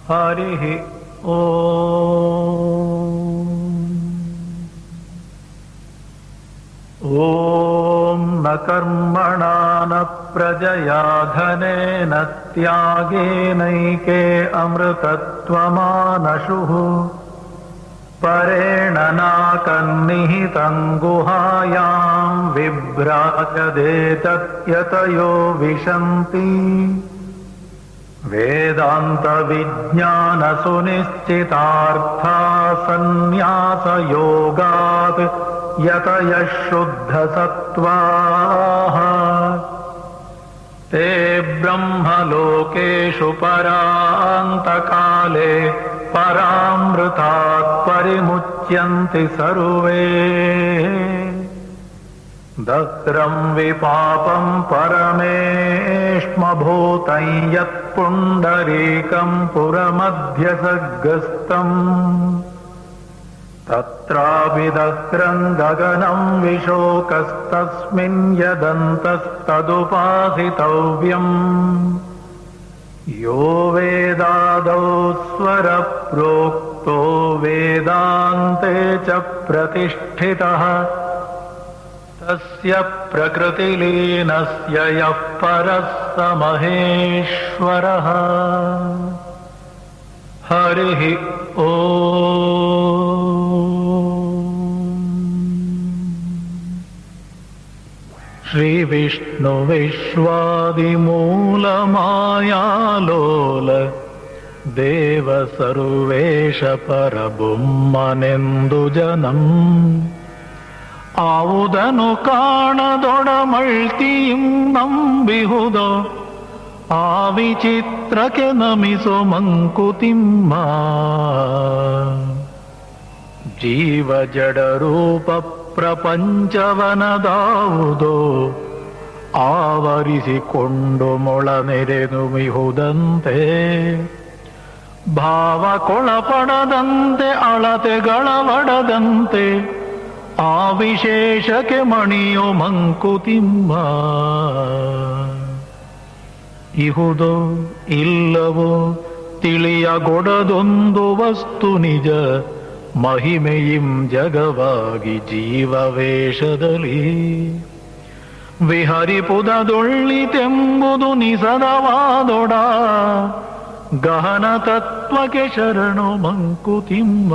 ಹರಿಃ ಓಂ. ಓಂ ನ ಕರ್ಮಣಾ ನ ಪ್ರಜಯಾ ಧನೇನ ತ್ಯಾಗೇನೈಕೆ ಅಮೃತತ್ವಮಾನಶುಃ ಪರೇಣ ನಾಕನ್ನಿಹಿತಂ ಗುಹಾಯಾಂ ವಿಭ್ರಾಜದೇತತ್ಯತಯೋ ವಿಶಂತಿ ವೇದಾಂತ ವಿಜ್ಞಾನ ಸುನಿಶ್ಚಿತಾರ್ಥಾ ಸನ್ಯಾಸ ಯೋಗಾತ್ ಯತಯಃ ಶುದ್ಧ ಸತ್ವಾಃ ತೇ ಬ್ರಹ್ಮಲೋಕೇಷು ಪರಾಂತಕಾಲೇ ಪರಾಮೃತಾತ್ ಪರಿಮುಚ್ಯಂತಿ ಸರ್ವೇ ದಕ್ರಂ ವಿಪಾಪಂ ಪರಮೇಷ್ಮಭೂತಂ ಯತ್ ಪುಂಡರೀಕಂ ಪುರಮಧ್ಯಸಗ್ಗಸ್ತಂ ತತ್ರಾಭಿದಕ್ರಂ ಗಗನಂ ವಿಶೋಕಸ್ತಸ್ಮಿನ್ ಯದಂತಸ್ತದುಪಾಸಿತವ್ಯಂ ಯೋ ವೇದಾದೌ ಸ್ವರ ಪ್ರೋಕ್ತೋ ವೇದಾಂತೆ ಚ ಪ್ರತಿಷ್ಠಿತಃ ತಸ್ಯ ಪ್ರಕೃತಿಲೀನಸ್ಯ ಯಃ ಪರಃ ಸ ಮಹೇಶ್ವರಃ. ಹರಿಃ ಓಂ. ಶ್ರೀ ವಿಷ್ಣು ವಿಶ್ವಾದಿಮೂಲಮಾಯಾಲೋಲ ದೇವ ಸರ್ವೇಶ ಪರಬೊಮ್ಮನೆಂದು ಜನಂ ಆವುದನು ಕಾಣದೊಡಮಳ್ತಿಯಿಂ ನಂಬಿಹುದೋ ಆ ವಿಚಿತ್ರಕ್ಕೆ ನಮಿಸೋ ಮಂಕುತಿಮ್ಮ. ಜೀವ ಜಡ ರೂಪ ಪ್ರಪಂಚವನದಾವುದೋ ಆವರಿಸಿಕೊಂಡು ಮೊಳನೆರೆನುಮಿಹುದಂತೆ ಭಾವಕೊಳಪಡದಂತೆ ಅಳತೆಗಳವಡದಂತೆ ಆ ವಿಶೇಷಕ್ಕೆ ಮಣಿಯೋ ಮಂಕುತಿಮ್ಮ. ಇಹುದೋ ಇಲ್ಲವೋ ತಿಳಿಯಗೊಡದೊಂದು ವಸ್ತು ನಿಜ ಮಹಿಮೆಯಿಂ ಜಗವಾಗಿ ಜೀವವೇಷದಲ್ಲಿ ವಿಹರಿಪುದದೊಳ್ಳಿತೆಂಬುದು ನಿಸದವಾದೊಡ ಗಹನ ತತ್ವಕ್ಕೆ ಶರಣು ಮಂಕುತಿಮ್ಮ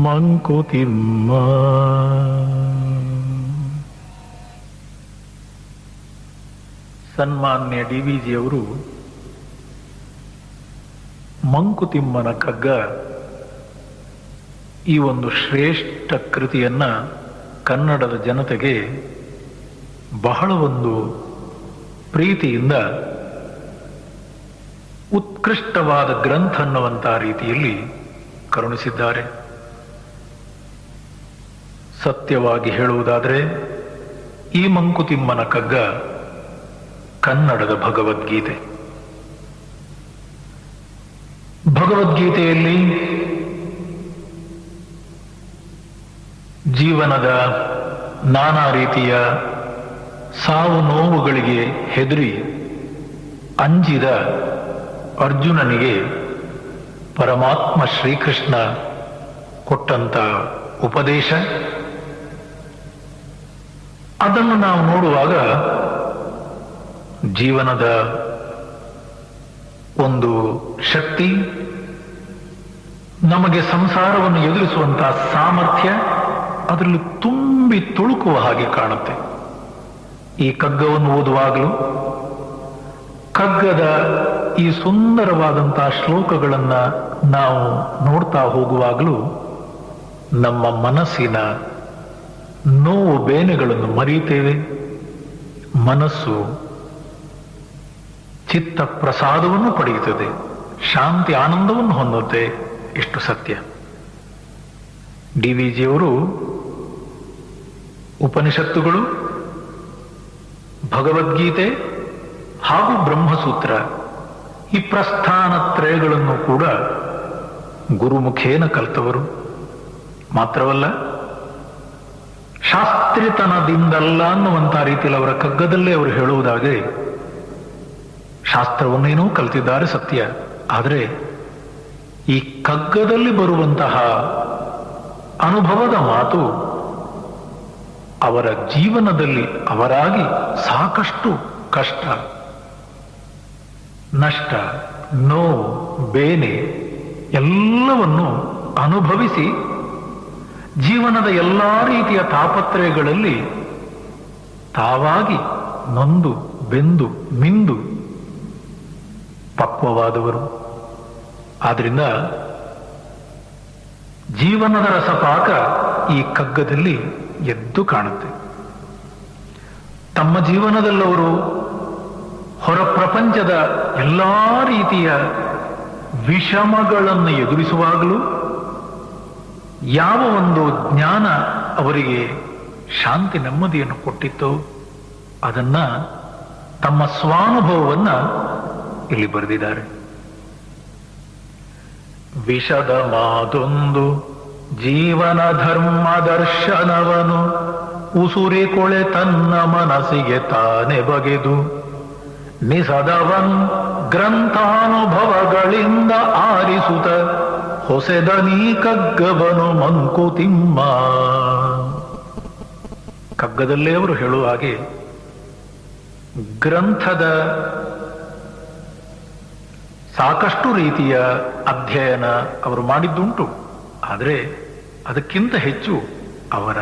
ಮಂಕುತಿಮ್ಮ. ಸನ್ಮಾನ್ಯ ಡಿ.ವಿ.ಜಿಯವರು ಮಂಕುತಿಮ್ಮನ ಕಗ್ಗ ಈ ಒಂದು ಶ್ರೇಷ್ಠ ಕೃತಿಯನ್ನ ಕನ್ನಡದ ಜನತೆಗೆ ಬಹಳ ಒಂದು ಪ್ರೀತಿಯಿಂದ ಉತ್ಕೃಷ್ಟವಾದ ಗ್ರಂಥ ಅನ್ನುವಂಥ ರೀತಿಯಲ್ಲಿ ಕರುಣಿಸಿದ್ದಾರೆ. ಸತ್ಯವಾಗಿ ಹೇಳುವುದಾದರೆ ಈ ಮಂಕುತಿಮ್ಮನ ಕಗ್ಗ ಕನ್ನಡದ ಭಗವದ್ಗೀತೆ. ಭಗವದ್ಗೀತೆಯಲ್ಲಿ ಜೀವನದ ನಾನಾ ರೀತಿಯ ಸಾವು ನೋವುಗಳಿಗೆ ಹೆದರಿ ಅಂಜಿದ ಅರ್ಜುನನಿಗೆ ಪರಮಾತ್ಮ ಶ್ರೀಕೃಷ್ಣ ಕೊಟ್ಟಂತ ಉಪದೇಶ, ಅದನ್ನು ನಾವು ನೋಡುವಾಗ ಜೀವನದ ಒಂದು ಶಕ್ತಿ, ನಮಗೆ ಸಂಸಾರವನ್ನು ಎದುರಿಸುವಂತಹ ಸಾಮರ್ಥ್ಯ ಅದರಲ್ಲಿ ತುಂಬಿ ತುಳುಕುವ ಹಾಗೆ ಕಾಣುತ್ತೆ. ಈ ಕಗ್ಗವನ್ನು ಓದುವಾಗಲೂ ಕಗ್ಗದ ಈ ಸುಂದರವಾದಂತಹ ಶ್ಲೋಕಗಳನ್ನ ನಾವು ನೋಡ್ತಾ ಹೋಗುವಾಗಲೂ ನಮ್ಮ ಮನಸ್ಸಿನ ನೋವು ಬೇನೆಗಳನ್ನು ಮರೆಯುತ್ತೇವೆ. ಮನಸ್ಸು ಚಿತ್ತ ಪ್ರಸಾದವನ್ನು ಪಡೆಯುತ್ತದೆ, ಶಾಂತಿ ಆನಂದವನ್ನು ಹೊಂದುತ್ತೆ. ಎಷ್ಟು ಸತ್ಯ. ಡಿ.ವಿ.ಜಿಯವರು ಉಪನಿಷತ್ತುಗಳು, ಭಗವದ್ಗೀತೆ ಹಾಗೂ ಬ್ರಹ್ಮಸೂತ್ರ ಈ ಪ್ರಸ್ಥಾನ ತ್ರಯಗಳನ್ನು ಕೂಡ ಗುರುಮುಖೇನ ಕಲಿತವರು. ಮಾತ್ರವಲ್ಲ, ಶಾಸ್ತ್ರಿತನದಿಂದಲ್ಲ ಅನ್ನುವಂಥ ರೀತಿಯಲ್ಲಿ ಅವರ ಕಗ್ಗದಲ್ಲೇ ಅವರು ಹೇಳುವುದಾಗೆ ಶಾಸ್ತ್ರವನ್ನೇನೋ ಕಲಿತಿದ್ದಾರೆ ಸತ್ಯ, ಆದರೆ ಈ ಕಗ್ಗದಲ್ಲಿ ಬರುವಂತಹ ಅನುಭವದ ಮಾತು ಅವರ ಜೀವನದಲ್ಲಿ ಅವರಾಗಿ ಸಾಕಷ್ಟು ಕಷ್ಟ, ನಷ್ಟ, ನೋವು, ಬೇನೆ ಎಲ್ಲವನ್ನು ಅನುಭವಿಸಿ ಜೀವನದ ಎಲ್ಲಾ ರೀತಿಯ ತಾಪತ್ರಯಗಳಲ್ಲಿ ತಾವಾಗಿ ನೊಂದು ಬೆಂದು ಮಿಂದು ಪಕ್ವವಾದವರು. ಆದ್ರಿಂದ ಜೀವನದ ರಸಪಾಕ ಈ ಕಗ್ಗದಲ್ಲಿ ಎದ್ದು ಕಾಣುತ್ತೆ. ತಮ್ಮ ಜೀವನದಲ್ಲವರು ಹೊರ ಪ್ರಪಂಚದ ಎಲ್ಲಾ ರೀತಿಯ ವಿಷಮಗಳನ್ನು ಎದುರಿಸುವಾಗಲೂ ಯಾವ ಒಂದು ಜ್ಞಾನ ಅವರಿಗೆ ಶಾಂತಿ ನೆಮ್ಮದಿಯನ್ನು ಕೊಟ್ಟಿತ್ತೋ ಅದನ್ನ ತಮ್ಮ ಸ್ವಾನುಭವವನ್ನ ಇಲ್ಲಿ ಬರೆದಿದ್ದಾರೆ. ವಿಷದ ಮಾತೊಂದು ಜೀವನ ಧರ್ಮ ದರ್ಶನವನು ಉಸುರಿಕೊಳೆ ತನ್ನ ಮನಸ್ಸಿಗೆ ತಾನೆ ಬಗೆದು ನಿಸದವನ್ ಗ್ರಂಥಾನುಭವಗಳಿಂದ ಆರಿಸುತ್ತ ಹೊಸೆದ ನೀ ಕಗ್ಗವನು ಮಂಕುತಿಮ್ಮ. ಕಗ್ಗದಲ್ಲೇ ಅವರು ಹೇಳುವ ಹಾಗೆ ಗ್ರಂಥದ ಸಾಕಷ್ಟು ರೀತಿಯ ಅಧ್ಯಯನ ಅವರು ಮಾಡಿದ್ದುಂಟು. ಆದರೆ ಅದಕ್ಕಿಂತ ಹೆಚ್ಚು ಅವರ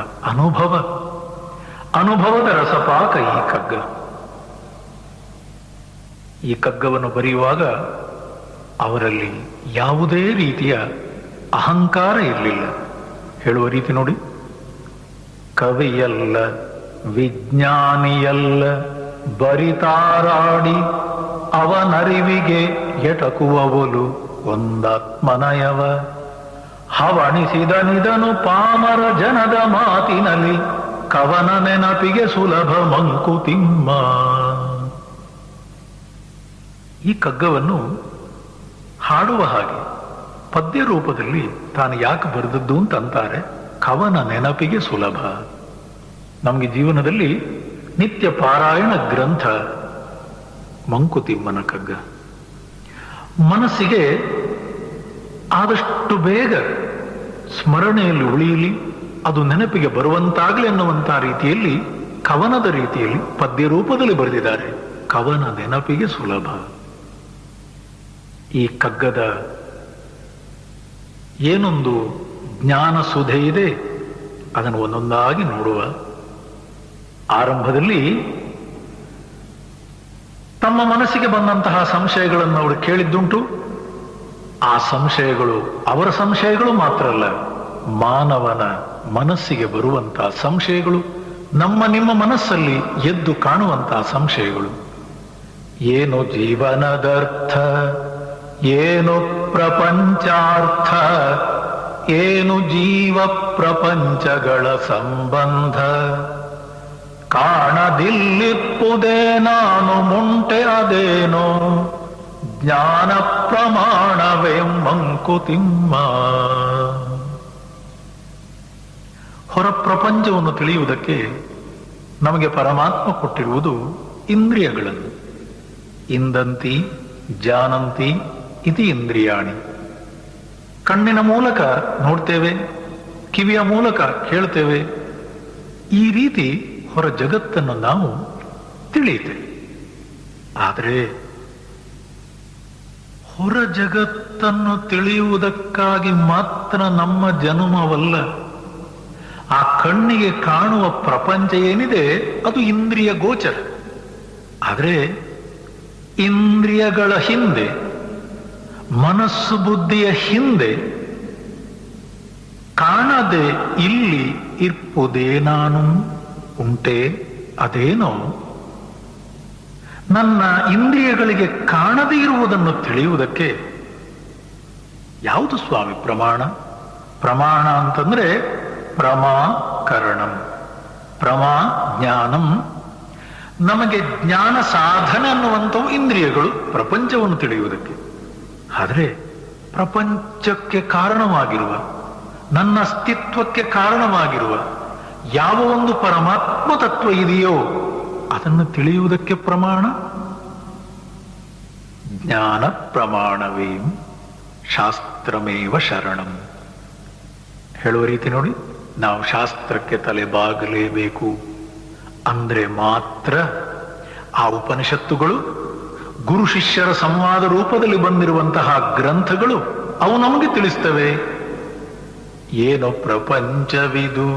ಅನುಭವದ ರಸಪಾಕ ಈ ಕಗ್ಗ. ಈ ಕಗ್ಗವನ್ನು ಬರೆಯುವಾಗ ಅವರಲ್ಲಿ ಯಾವುದೇ ರೀತಿಯ ಅಹಂಕಾರ ಇರಲಿಲ್ಲ. ಹೇಳುವ ರೀತಿ ನೋಡಿ, ಕವಿಯಲ್ಲ ವಿಜ್ಞಾನಿಯಲ್ಲ ಬರಿತಾರಾಡಿ ಅವನರಿವಿಗೆ ಎಟಕುವವಲು ಒಂದಾತ್ಮನಯವ ಹವಣಿಸಿದನಿದನು ಪಾಮರ ಜನದ ಮಾತಿನಲ್ಲಿ ಕವನ ನೆನಪಿಗೆ ಸುಲಭ ಮಂಕುತಿಮ್ಮ. ಈ ಕಗ್ಗವನ್ನು ಹಾಡುವ ಹಾಗೆ ಪದ್ಯ ರೂಪದಲ್ಲಿ ತಾನು ಯಾಕೆ ಬರೆದದ್ದು ಅಂತ ಅಂತಾರೆ. ಕವನ ನೆನಪಿಗೆ ಸುಲಭ. ನಮಗೆ ಜೀವನದಲ್ಲಿ ನಿತ್ಯ ಪಾರಾಯಣ ಗ್ರಂಥ ಮಂಕುತಿಮ್ಮನ ಕಗ್ಗ. ಮನಸ್ಸಿಗೆ ಆದಷ್ಟು ಬೇಗ ಸ್ಮರಣೆಯಲ್ಲಿ ಉಳಿಯಲಿ, ಅದು ನೆನಪಿಗೆ ಬರುವಂತಾಗಲಿ ಅನ್ನುವಂತಹ ರೀತಿಯಲ್ಲಿ ಕವನದ ರೀತಿಯಲ್ಲಿ ಪದ್ಯ ರೂಪದಲ್ಲಿ ಬರೆದಿದ್ದಾರೆ. ಕವನ ನೆನಪಿಗೆ ಸುಲಭ. ಈ ಕಗ್ಗದ ಏನೊಂದು ಜ್ಞಾನ ಸುಧೆ ಇದೆ ಅದನ್ನು ಒಂದೊಂದಾಗಿ ನೋಡುವ. ಆರಂಭದಲ್ಲಿ ತಮ್ಮ ಮನಸ್ಸಿಗೆ ಬಂದಂತಹ ಸಂಶಯಗಳನ್ನು ಅವರು ಕೇಳಿದ್ದುಂಟು. ಆ ಸಂಶಯಗಳು ಅವರ ಸಂಶಯಗಳು ಮಾತ್ರ ಅಲ್ಲ, ಮಾನವನ ಮನಸ್ಸಿಗೆ ಬರುವಂತಹ ಸಂಶಯಗಳು, ನಿಮ್ಮ ಮನಸ್ಸಲ್ಲಿ ಎದ್ದು ಕಾಣುವಂತಹ ಸಂಶಯಗಳು. ಏನು ಜೀವನದರ್ಥ, ಏನು ಪ್ರಪಂಚಾರ್ಥ, ಏನು ಜೀವ ಪ್ರಪಂಚಗಳ ಸಂಬಂಧ, ಕಾಣದಿಲ್ಲಿಪ್ಪುದೇ ನಾನು ಮುಂಟೆ ಅದೇನೋ ಜ್ಞಾನ ಪ್ರಮಾಣವೇ ಮಂಕುತಿಮ್ಮ. ಹೊರ ಪ್ರಪಂಚವನ್ನು ತಿಳಿಯುವುದಕ್ಕೆ ನಮಗೆ ಪರಮಾತ್ಮ ಕೊಟ್ಟಿರುವುದು ಇಂದ್ರಿಯಗಳನ್ನು. ಇಂದಂತಿ ಜಾನಂತಿ ಇತಿ ಇಂದ್ರಿಯಾಣಿ. ಕಣ್ಣಿನ ಮೂಲಕ ನೋಡ್ತೇವೆ, ಕಿವಿಯ ಮೂಲಕ ಕೇಳ್ತೇವೆ. ಈ ರೀತಿ ಹೊರ ಜಗತ್ತನ್ನು ನಾವು ತಿಳಿಯುತ್ತೇವೆ. ಆದರೆ ಹೊರ ಜಗತ್ತನ್ನು ತಿಳಿಯುವುದಕ್ಕಾಗಿ ಮಾತ್ರ ನಮ್ಮ ಜನ್ಮವಲ್ಲ. ಆ ಕಣ್ಣಿಗೆ ಕಾಣುವ ಪ್ರಪಂಚ ಏನಿದೆ ಅದು ಇಂದ್ರಿಯ ಗೋಚರ. ಆದರೆ ಇಂದ್ರಿಯಗಳ ಹಿಂದೆ, ಮನಸ್ಸು ಬುದ್ಧಿಯ ಹಿಂದೆ ಕಾಣದೆ ಇಲ್ಲಿ ಇರ್ಪುದೇ ನಾನು ಉಂಟೆ ಅದೇನೋ. ನನ್ನ ಇಂದ್ರಿಯಗಳಿಗೆ ಕಾಣದೇ ಇರುವುದನ್ನು ತಿಳಿಯುವುದಕ್ಕೆ ಯಾವುದು ಸ್ವಾಮಿ ಪ್ರಮಾಣ? ಪ್ರಮಾಣ ಅಂತಂದ್ರೆ ಪ್ರಮಾಕರಣಂ, ಪ್ರಮಾ ಜ್ಞಾನಂ. ನಮಗೆ ಜ್ಞಾನ ಸಾಧನೆ ಅನ್ನುವಂಥವು ಇಂದ್ರಿಯಗಳು ಪ್ರಪಂಚವನ್ನು ತಿಳಿಯುವುದಕ್ಕೆ. ಆದರೆ ಪ್ರಪಂಚಕ್ಕೆ ಕಾರಣವಾಗಿರುವ, ನನ್ನ ಅಸ್ತಿತ್ವಕ್ಕೆ ಕಾರಣವಾಗಿರುವ ಯಾವ ಒಂದು ಪರಮಾತ್ಮ ತತ್ವ ಇದೆಯೋ ಅದನ್ನು ತಿಳಿಯುವುದಕ್ಕೆ ಪ್ರಮಾಣ ಜ್ಞಾನ ಪ್ರಮಾಣವೇಂ ಶಾಸ್ತ್ರಮೇವ ಶರಣಂ. ಹೇಳುವ ರೀತಿ ನೋಡಿ, ನಾವು ಶಾಸ್ತ್ರಕ್ಕೆ ತಲೆ ಬಾಗಲೇಬೇಕು ಅಂದ್ರೆ ಮಾತ್ರ ಆ ಉಪನಿಷತ್ತುಗಳು, ಗುರು ಶಿಷ್ಯರ ಸಂವಾದ ರೂಪದಲ್ಲಿ ಬಂದಿರುವಂತಹ ಗ್ರಂಥಗಳು ಅವು ನಮಗೆ ತಿಳಿಸ್ತವೆ. ಏನು ಪ್ರಪಂಚವಿದು,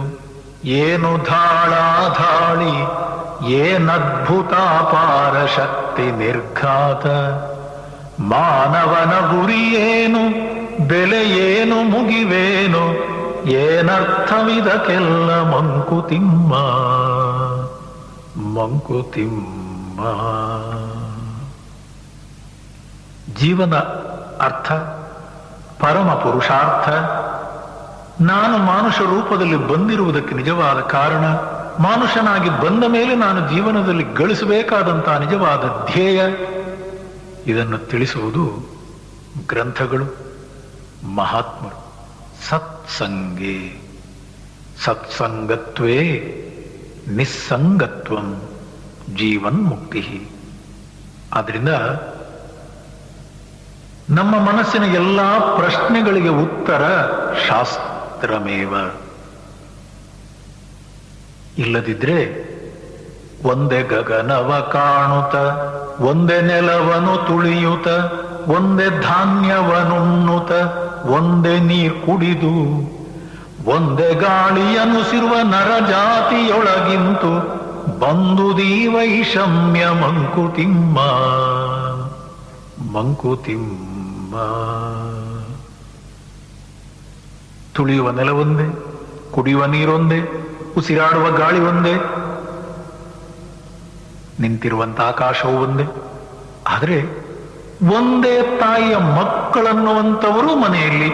ಏನು ಧಾಳಾಧಾಳಿ, ಏನದ್ಭುತಾಪಾರ ಶಕ್ತಿ ನಿರ್ಘಾತ, ಮಾನವನ ಗುರಿಯೇನು, ಬೆಲೆಯೇನು, ಮುಗಿವೇನು, ಏನರ್ಥವಿದಕ್ಕೆಲ್ಲ ಮಂಕುತಿಮ್ಮ ಮಂಕುತಿಮ್ಮ. ಜೀವನ ಅರ್ಥ, ಪರಮ ಪುರುಷಾರ್ಥ, ನಾನು ಮಾನುಷ ರೂಪದಲ್ಲಿ ಬಂದಿರುವುದಕ್ಕೆ ನಿಜವಾದ ಕಾರಣ, ಮಾನುಷನಾಗಿ ಬಂದ ಮೇಲೆ ನಾನು ಜೀವನದಲ್ಲಿ ಗಳಿಸಬೇಕಾದಂತಹ ನಿಜವಾದ ಧ್ಯೇಯ, ಇದನ್ನು ತಿಳಿಸುವುದು ಗ್ರಂಥಗಳು, ಮಹಾತ್ಮರು. ಸತ್ಸಂಗೇ ಸತ್ಸಂಗತ್ವೇ ನಿಸ್ಸಂಗತ್ವಂ ಜೀವನ್ಮುಕ್ತಿ. ಆದ್ರಿಂದ ನಮ್ಮ ಮನಸ್ಸಿನ ಎಲ್ಲಾ ಪ್ರಶ್ನೆಗಳಿಗೆ ಉತ್ತರ ಶಾಸ್ತ್ರಮೇವ. ಇಲ್ಲದಿದ್ರೆ ಒಂದೇ ಗಗನವ ಕಾಣುತ್ತ, ಒಂದೇ ನೆಲವನು ತುಳಿಯುತ್ತ, ಒಂದೇ ಧಾನ್ಯವನುಣ್ಣುತ್ತ, ಒಂದೇ ನೀರು ಕುಡಿದು, ಒಂದೇ ಗಾಳಿಯನುಸಿರುವ ನರಜಾತಿಯೊಳಗಿಂತು ಬಂದುದೀ ವೈಷಮ್ಯ ಮಂಕುತಿಮ್ಮ ಮಂಕುತಿಮ್ಮ. ತುಳಿಯುವ ನೆಲ ಒಂದೇ, ಕುಡಿಯುವ ನೀರೊಂದೇ, ಉಸಿರಾಡುವ ಗಾಳಿ ಒಂದೇ, ನಿಂತಿರುವಂತ ಆಕಾಶವು ಒಂದೇ. ಆದರೆ ಒಂದೇ ತಾಯಿಯ ಮಕ್ಕಳನ್ನುವಂಥವರು ಮನೆಯಲ್ಲಿ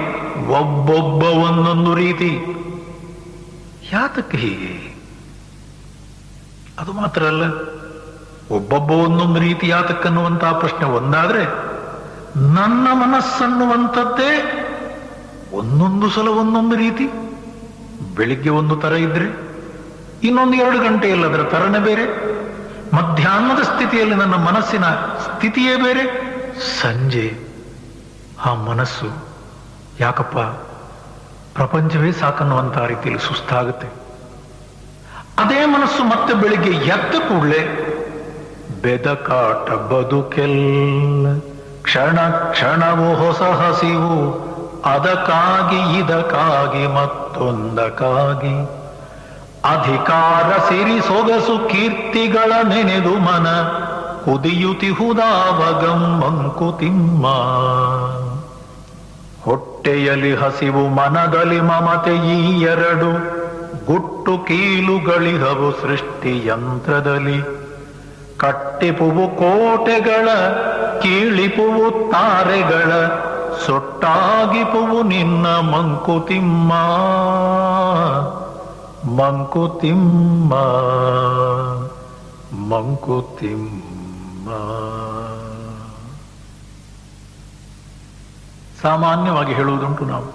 ಒಬ್ಬೊಬ್ಬ ಒಂದೊಂದು ರೀತಿ. ಯಾತಕ್ಕೆ ಹೀಗೆ? ಅದು ಮಾತ್ರ ಅಲ್ಲ, ಒಬ್ಬೊಬ್ಬ ಒಂದೊಂದು ರೀತಿ ಯಾತಕ್ಕನ್ನುವಂತಹ ಪ್ರಶ್ನೆ ಒಂದಾದ್ರೆ, ನನ್ನ ಮನಸ್ಸನ್ನುವಂಥದ್ದೇ ಒಂದೊಂದು ಸಲ ಒಂದೊಂದು ರೀತಿ. ಬೆಳಿಗ್ಗೆ ಒಂದು ತರ ಇದ್ರೆ ಇನ್ನೊಂದು 2 ಗಂಟೆಯಲ್ಲಿ ಅದರ ತರನೇ ಬೇರೆ, ಮಧ್ಯಾಹ್ನದ ಸ್ಥಿತಿಯಲ್ಲಿ ನನ್ನ ಮನಸ್ಸಿನ ಸ್ಥಿತಿಯೇ ಬೇರೆ, ಸಂಜೆ ಆ ಮನಸ್ಸು ಯಾಕಪ್ಪ ಪ್ರಪಂಚವೇ ಸಾಕನ್ನುವಂತಹ ರೀತಿಯಲ್ಲಿ ಸುಸ್ತಾಗುತ್ತೆ. ಅದೇ ಮನಸ್ಸು ಮತ್ತೆ ಬೆಳಿಗ್ಗೆ ಎದ್ದ ಕೂಡಲೇ ಬೆದಕಾಟ ಬದುಕೆಲ್ಲ, ಕ್ಷಣ ಕ್ಷಣವೂ ಹೊಸ ಹಸಿವು, ಅದಕ್ಕಾಗಿ ಇದಕ್ಕಾಗಿ ಮತ್ತೊಂದಕ್ಕಾಗಿ, ಅಧಿಕಾರ ಸಿರಿ ಸೊಗಸು ಕೀರ್ತಿಗಳ ನೆನೆದು ಮನ ಕುದಿಯುತಿಹುದಾವಗಂ ಮಂಕುತಿಮ್ಮ. ಹೊಟ್ಟೆಯಲ್ಲಿ ಹಸಿವು, ಮನದಲ್ಲಿ ಮಮತೆ, ಈ ಎರಡು ಗುಟ್ಟು ಕೀಲುಗಳಿಹವು ಸೃಷ್ಟಿ ಯಂತ್ರದಲ್ಲಿ. ಕಟ್ಟಿಪುವು ಕೋಟೆಗಳ, ಕೀಳಿಪುವು ತಾರೆಗಳ, ಸೊಟ್ಟಾಗಿಪುವು ನಿನ್ನ ಮಂಕುತಿಮ್ಮ ಮಂಕುತಿಮ್ಮ ಮಂಕುತಿಮ್ಮ. ಸಾಮಾನ್ಯವಾಗಿ ಹೇಳುವುದುಂಟು ನಾವು.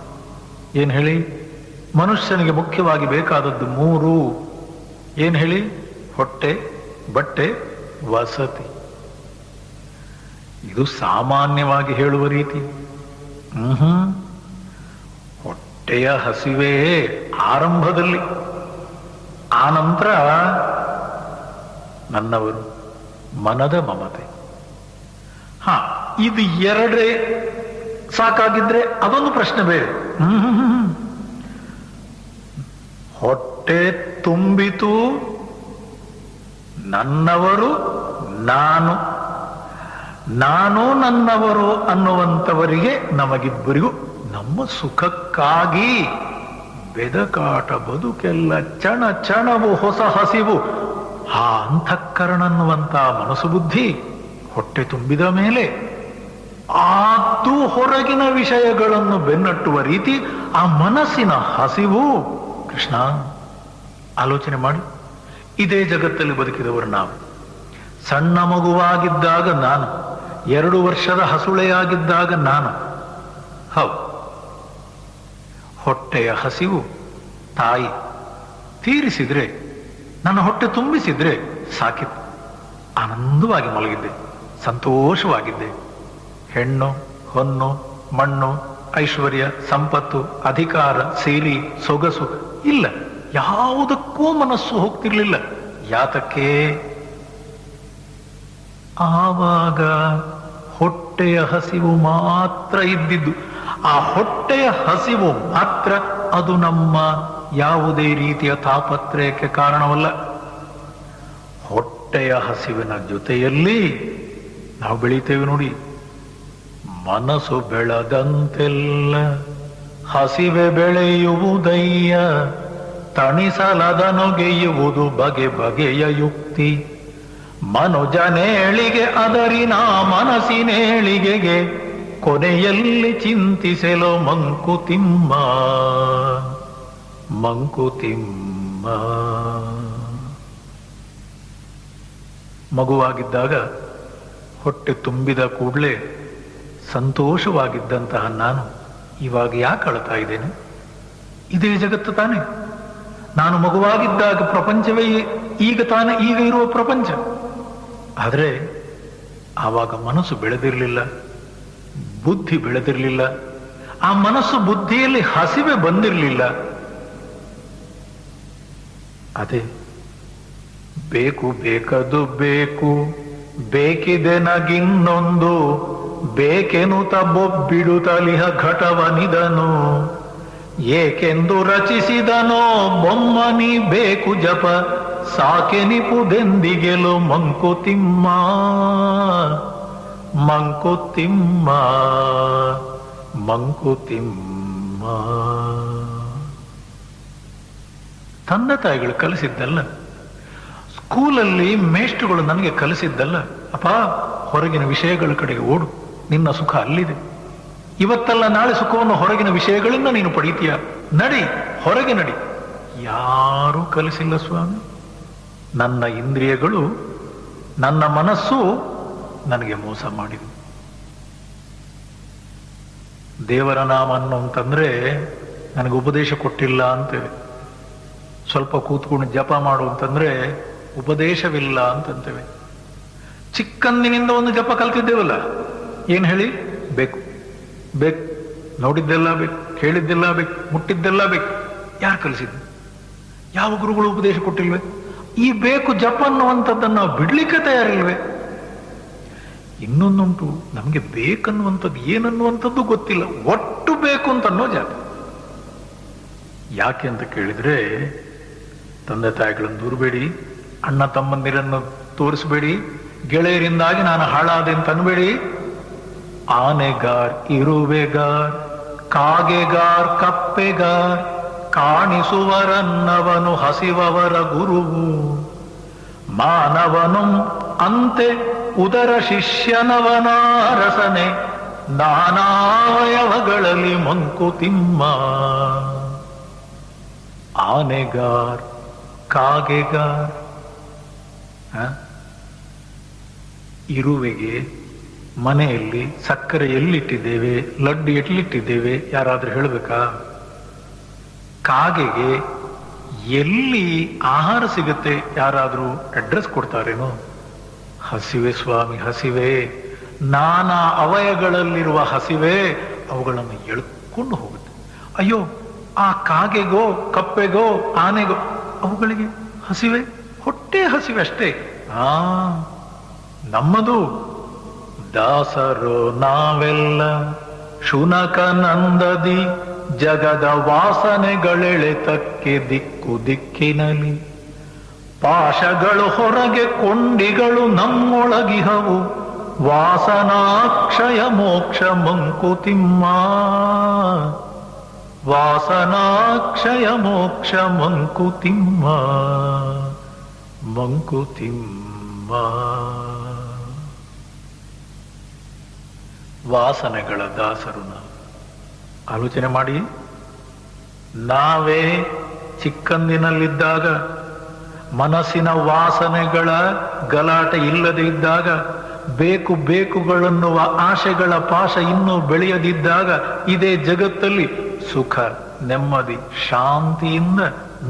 ಏನ್ ಹೇಳಿ? ಮನುಷ್ಯನಿಗೆ ಮುಖ್ಯವಾಗಿ ಬೇಕಾದದ್ದು 3. ಏನ್ ಹೇಳಿ? ಹೊಟ್ಟೆ, ಬಟ್ಟೆ, ವಸತಿ. ಇದು ಸಾಮಾನ್ಯವಾಗಿ ಹೇಳುವ ರೀತಿ. ಹೊಟ್ಟೆಯ ಹಸಿವೇ ಆರಂಭದಲ್ಲಿ, ಆನಂತರ ನನ್ನವರು, ಮನದ ಮಮತೆ. ಇದು 2 ಸಾಕಾಗಿದ್ರೆ ಅದೊಂದು ಪ್ರಶ್ನೆ ಬೇರೆ. ಹೊಟ್ಟೆ ತುಂಬಿತು, ನನ್ನವರು, ನಾನು, ನಾನು ನನ್ನವರು ಅನ್ನುವಂಥವರಿಗೆ, ನಮಗಿಬ್ಬರಿಗೂ ನಮ್ಮ ಸುಖಕ್ಕಾಗಿ ಬೆದಕಾಟ ಬದುಕೆಲ್ಲ, ಚಣ ಚಣವು ಹೊಸ ಹಸಿವು. ಆ ಅಂತಃಕರಣ ಅನ್ನುವಂತಹ ಮನಸ್ಸು ಬುದ್ಧಿ ಹೊಟ್ಟೆ ತುಂಬಿದ ಮೇಲೆ ಅದು ಹೊರಗಿನ ವಿಷಯಗಳನ್ನು ಬೆನ್ನಟ್ಟುವ ರೀತಿ ಆ ಮನಸ್ಸಿನ ಹಸಿವು. ಕೃಷ್ಣ, ಆಲೋಚನೆ ಮಾಡಿ. ಇದೇ ಜಗತ್ತಲ್ಲಿ ಬದುಕಿದವರು ನಾವು. ಸಣ್ಣ ಮಗುವಾಗಿದ್ದಾಗ ನಾನು, 2 ವರ್ಷದ ಹಸುಳೆಯಾಗಿದ್ದಾಗ ನಾನು. ಹೌದು, ಹೊಟ್ಟೆಯ ಹಸಿವು ತಾಯಿ ತೀರಿಸಿದ್ರೆ, ನನ್ನ ಹೊಟ್ಟೆ ತುಂಬಿಸಿದ್ರೆ ಸಾಕಿತ್ತು. ಆನಂದವಾಗಿ ಮಲಗಿದ್ದೆ, ಸಂತೋಷವಾಗಿದ್ದೆ. ಹೆಣ್ಣು, ಹೊನ್ನು, ಮಣ್ಣು, ಐಶ್ವರ್ಯ, ಸಂಪತ್ತು, ಅಧಿಕಾರ, ಸಿರಿ, ಸೊಗಸು ಇಲ್ಲ. ಯಾವುದಕ್ಕೂ ಮನಸ್ಸು ಹೋಗ್ತಿರ್ಲಿಲ್ಲ. ಯಾತಕ್ಕೆ? ಆವಾಗ ಹೊಟ್ಟೆಯ ಹಸಿವು ಮಾತ್ರ ಇದ್ದಿದ್ದು. ಆ ಹೊಟ್ಟೆಯ ಹಸಿವು ಮಾತ್ರ, ಅದು ನಮ್ಮ ಯಾವುದೇ ರೀತಿಯ ತಾಪತ್ರಯಕ್ಕೆ ಕಾರಣವಲ್ಲ. ಹೊಟ್ಟೆಯ ಹಸಿವಿನ ಜೊತೆಯಲ್ಲಿ ನಾವು ಬೆಳೀತೇವೆ ನೋಡಿ. ಮನಸ್ಸು ಬೆಳೆದಂತೆಲ್ಲ ಹಸಿವೆ ಬೆಳೆಯುವುದಯ್ಯ, ತಣಿಸಲದನೊಗೆಯುವುದು ಬಗೆ ಬಗೆಯ ಯುಕ್ತಿ. ಮನುಜನೇಳಿಗೆ ಅದರಿನ ಮನಸ್ಸಿನೇಳಿಗೆಗೆ, ಕೊನೆಯಲ್ಲಿ ಚಿಂತಿಸಲು ಮಂಕುತಿಮ್ಮ ಮಂಕುತಿಮ್ಮ. ಮಗುವಾಗಿದ್ದಾಗ ಹೊಟ್ಟೆ ತುಂಬಿದ ಕೂಡಲೇ ಸಂತೋಷವಾಗಿದ್ದಂತಹ ನಾನು ಇವಾಗ ಯಾಕೆ ಅಳ್ತಾ ಇದ್ದೇನೆ? ಇದೇ ಜಗತ್ತು ತಾನೆ. ನಾನು ಮಗುವಾಗಿದ್ದಾಗ ಪ್ರಪಂಚವೇ ಈಗ ಇರುವ ಪ್ರಪಂಚ. ಆದರೆ ಆವಾಗ ಮನಸ್ಸು ಬೆಳೆದಿರಲಿಲ್ಲ, ಬುದ್ಧಿ ಬೆಳೆದಿರಲಿಲ್ಲ. ಆ ಮನಸ್ಸು ಬುದ್ಧಿಯಲ್ಲಿ ಹಸಿವೆ ಬಂದಿರಲಿಲ್ಲ. ಅದೇ ಬೇಕು ಬೇಕದು ಬೇಕು, ಬೇಕಿದೆ ನಗಿನ್ನೊಂದು, ಬೇಕೆನುತ ಬೊಬ್ಬಿಡುತ್ತಲಿಹ ಘಟವನಿದನು. ಏಕೆಂದು ರಚಿಸಿದನೋ ಬೊಮ್ಮನಿ ಬೇಕು ಜಪ, ಸಾಕೆನಿಪುದೆಂದಿಗೆಲು ಮಂಕುತಿಮ್ಮ ಮಂಕುತಿಮ್ಮ ಮಂಕುತಿಮ್ಮ. ತಂದೆ ತಾಯಿಗಳು ಕಲಿಸಿದ್ದಲ್ಲ, ಸ್ಕೂಲಲ್ಲಿ ಮೇಷ್ಟ್ರುಗಳು ನನಗೆ ಕಲಿಸಿದ್ದಲ್ಲ. ಅಪ್ಪ, ಹೊರಗಿನ ವಿಷಯಗಳ ಕಡೆಗೆ ಓಡು, ನಿನ್ನ ಸುಖ ಅಲ್ಲಿದೆ. ಇವತ್ತಲ್ಲ ನಾಳೆ ಸುಖವನ್ನು ಹೊರಗಿನ ವಿಷಯಗಳಿಂದ ನೀನು ಪಡೀತೀಯ, ನಡಿ, ಹೊರಗೆ ನಡಿ. ಯಾರೂ ಕಲಿಸಿಲ್ಲ ಸ್ವಾಮಿ. ನನ್ನ ಇಂದ್ರಿಯಗಳು, ನನ್ನ ಮನಸ್ಸು ನನಗೆ ಮೋಸ ಮಾಡಿದೆ. ದೇವರ ನಾಮ ಅಂತಂದ್ರೆ ನನಗೆ ಉಪದೇಶ ಕೊಟ್ಟಿಲ್ಲ ಅಂತೇವೆ. ಸ್ವಲ್ಪ ಕೂತ್ಕೊಂಡು ಜಪ ಮಾಡು ಅಂತಂದ್ರೆ ಉಪದೇಶವಿಲ್ಲ ಅಂತಂತೇವೆ. ಚಿಕ್ಕಂದಿನಿಂದ ಒಂದು ಜಪ ಕಲ್ತಿದ್ದೇವಲ್ಲ, ಏನ್ ಹೇಳಿ? ಬೇಕು ಬೇಕು, ನೋಡಿದ್ದೆಲ್ಲ ಬೇಕು, ಕೇಳಿದ್ದೆಲ್ಲ ಬೇಕು, ಮುಟ್ಟಿದ್ದೆಲ್ಲ ಬೇಕು. ಯಾರು ಕಲಿಸಿದ್ದು? ಯಾವ ಗುರುಗಳು ಉಪದೇಶ ಕೊಟ್ಟಿಲ್ವೇ? ಈ ಬೇಕು ಜಪ ಅನ್ನುವಂಥದ್ದನ್ನು ನಾವು ಬಿಡ್ಲಿಕ್ಕೆ ತಯಾರಿಲ್ವೇ? ಇನ್ನೊಂದುಂಟು, ನಮಗೆ ಬೇಕನ್ನುವಂಥದ್ದು ಏನನ್ನುವಂಥದ್ದು ಗೊತ್ತಿಲ್ಲ, ಒಟ್ಟು ಬೇಕು ಅಂತ ಅನ್ನೋ ಜಾತಿ. ಯಾಕೆ ಅಂತ ಕೇಳಿದ್ರೆ, ತಂದೆ ತಾಯಿಗಳನ್ನು ದೂರಬೇಡಿ, ಅಣ್ಣ ತಮ್ಮಂದಿರನ್ನು ತೋರಿಸಬೇಡಿ, ಗೆಳೆಯರಿಂದಾಗಿ ನಾನು ಹಾಳಾದೆ ಅಂತ ಅನ್ಬೇಡಿ. ಆನೆಗಾರ್, ಇರುವೆಗಾರ್, ಕಾಗೆಗಾರ್, ಕಪ್ಪೆಗಾರ್, ಕಾಣಿಸುವರನ್ನವನು ಹಸಿವವರ ಗುರುವು. ಮಾನವನು ಅಂತೆ ಉದರ ಶಿಷ್ಯನವನಾರಸನೆ, ನಾನಾವಯವಗಳಲ್ಲಿ ಮಂಕುತಿಮ್ಮ. ಆನೆಗಾರ್, ಕಾಗೆಗಾರ್, ಇರುವೆಗೆ ಮನೆಯಲ್ಲಿ ಸಕ್ಕರೆ ಎಲ್ಲಿಟ್ಟಿದ್ದೇವೆ, ಲಡ್ಡು ಎಲ್ಲಿಟ್ಟಿದ್ದೇವೆ ಯಾರಾದ್ರೂ ಹೇಳಬೇಕಾ? ಕಾಗೆಗೆ ಎಲ್ಲಿ ಆಹಾರ ಸಿಗುತ್ತೆ ಯಾರಾದ್ರೂ ಅಡ್ರೆಸ್ ಕೊಡ್ತಾರೇನೋ? ಹಸಿವೆ ಸ್ವಾಮಿ, ಹಸಿವೆ, ನಾನಾ ಅವಯಗಳಲ್ಲಿರುವ ಹಸಿವೆ ಅವುಗಳನ್ನು ಎಳ್ಕೊಂಡು ಹೋಗುತ್ತೆ. ಅಯ್ಯೋ, ಆ ಕಾಗೆಗೋ, ಕಪ್ಪೆಗೋ, ಆನೆಗೋ ಅವುಗಳಿಗೆ ಹಸಿವೆ, ಹೊಟ್ಟೆ ಹಸಿವೆ ಅಷ್ಟೇ. ನಮ್ಮದು ದಾಸರೋ ನಾವೆಲ್ಲ ಶುನಕನಂದದಿ, ಜಗದ ವಾಸನೆಗಳೆಳೆತಕ್ಕೆ ದಿಕ್ಕು ದಿಕ್ಕಿನಲಿ. ಪಾಶಗಳು ಹೊರಗೆ, ಕೊಂಡಿಗಳು ನಮ್ಮೊಳಗಿಹವು, ವಾಸನಾಕ್ಷಯ ಮೋಕ್ಷ ಮಂಕುತಿಮ್ಮ. ವಾಸನಾಕ್ಷಯ ಮೋಕ್ಷ ಮಂಕುತಿಮ್ಮ ಮಂಕುತಿಮ್ಮ. ವಾಸನೆಗಳ ದಾಸರು ನಾವು. ಆಲೋಚನೆ ಮಾಡಿ, ನಾವೇ ಚಿಕ್ಕಂದಿನಲ್ಲಿದ್ದಾಗ ಮನಸ್ಸಿನ ವಾಸನೆಗಳ ಗಲಾಟೆ ಇಲ್ಲದೆ ಇದ್ದಾಗ, ಬೇಕು ಬೇಕುಗಳನ್ನುವ ಆಶೆಗಳ ಪಾಶ ಇನ್ನೂ ಬೆಳೆಯದಿದ್ದಾಗ, ಇದೇ ಜಗತ್ತಲ್ಲಿ ಸುಖ, ನೆಮ್ಮದಿ, ಶಾಂತಿಯಿಂದ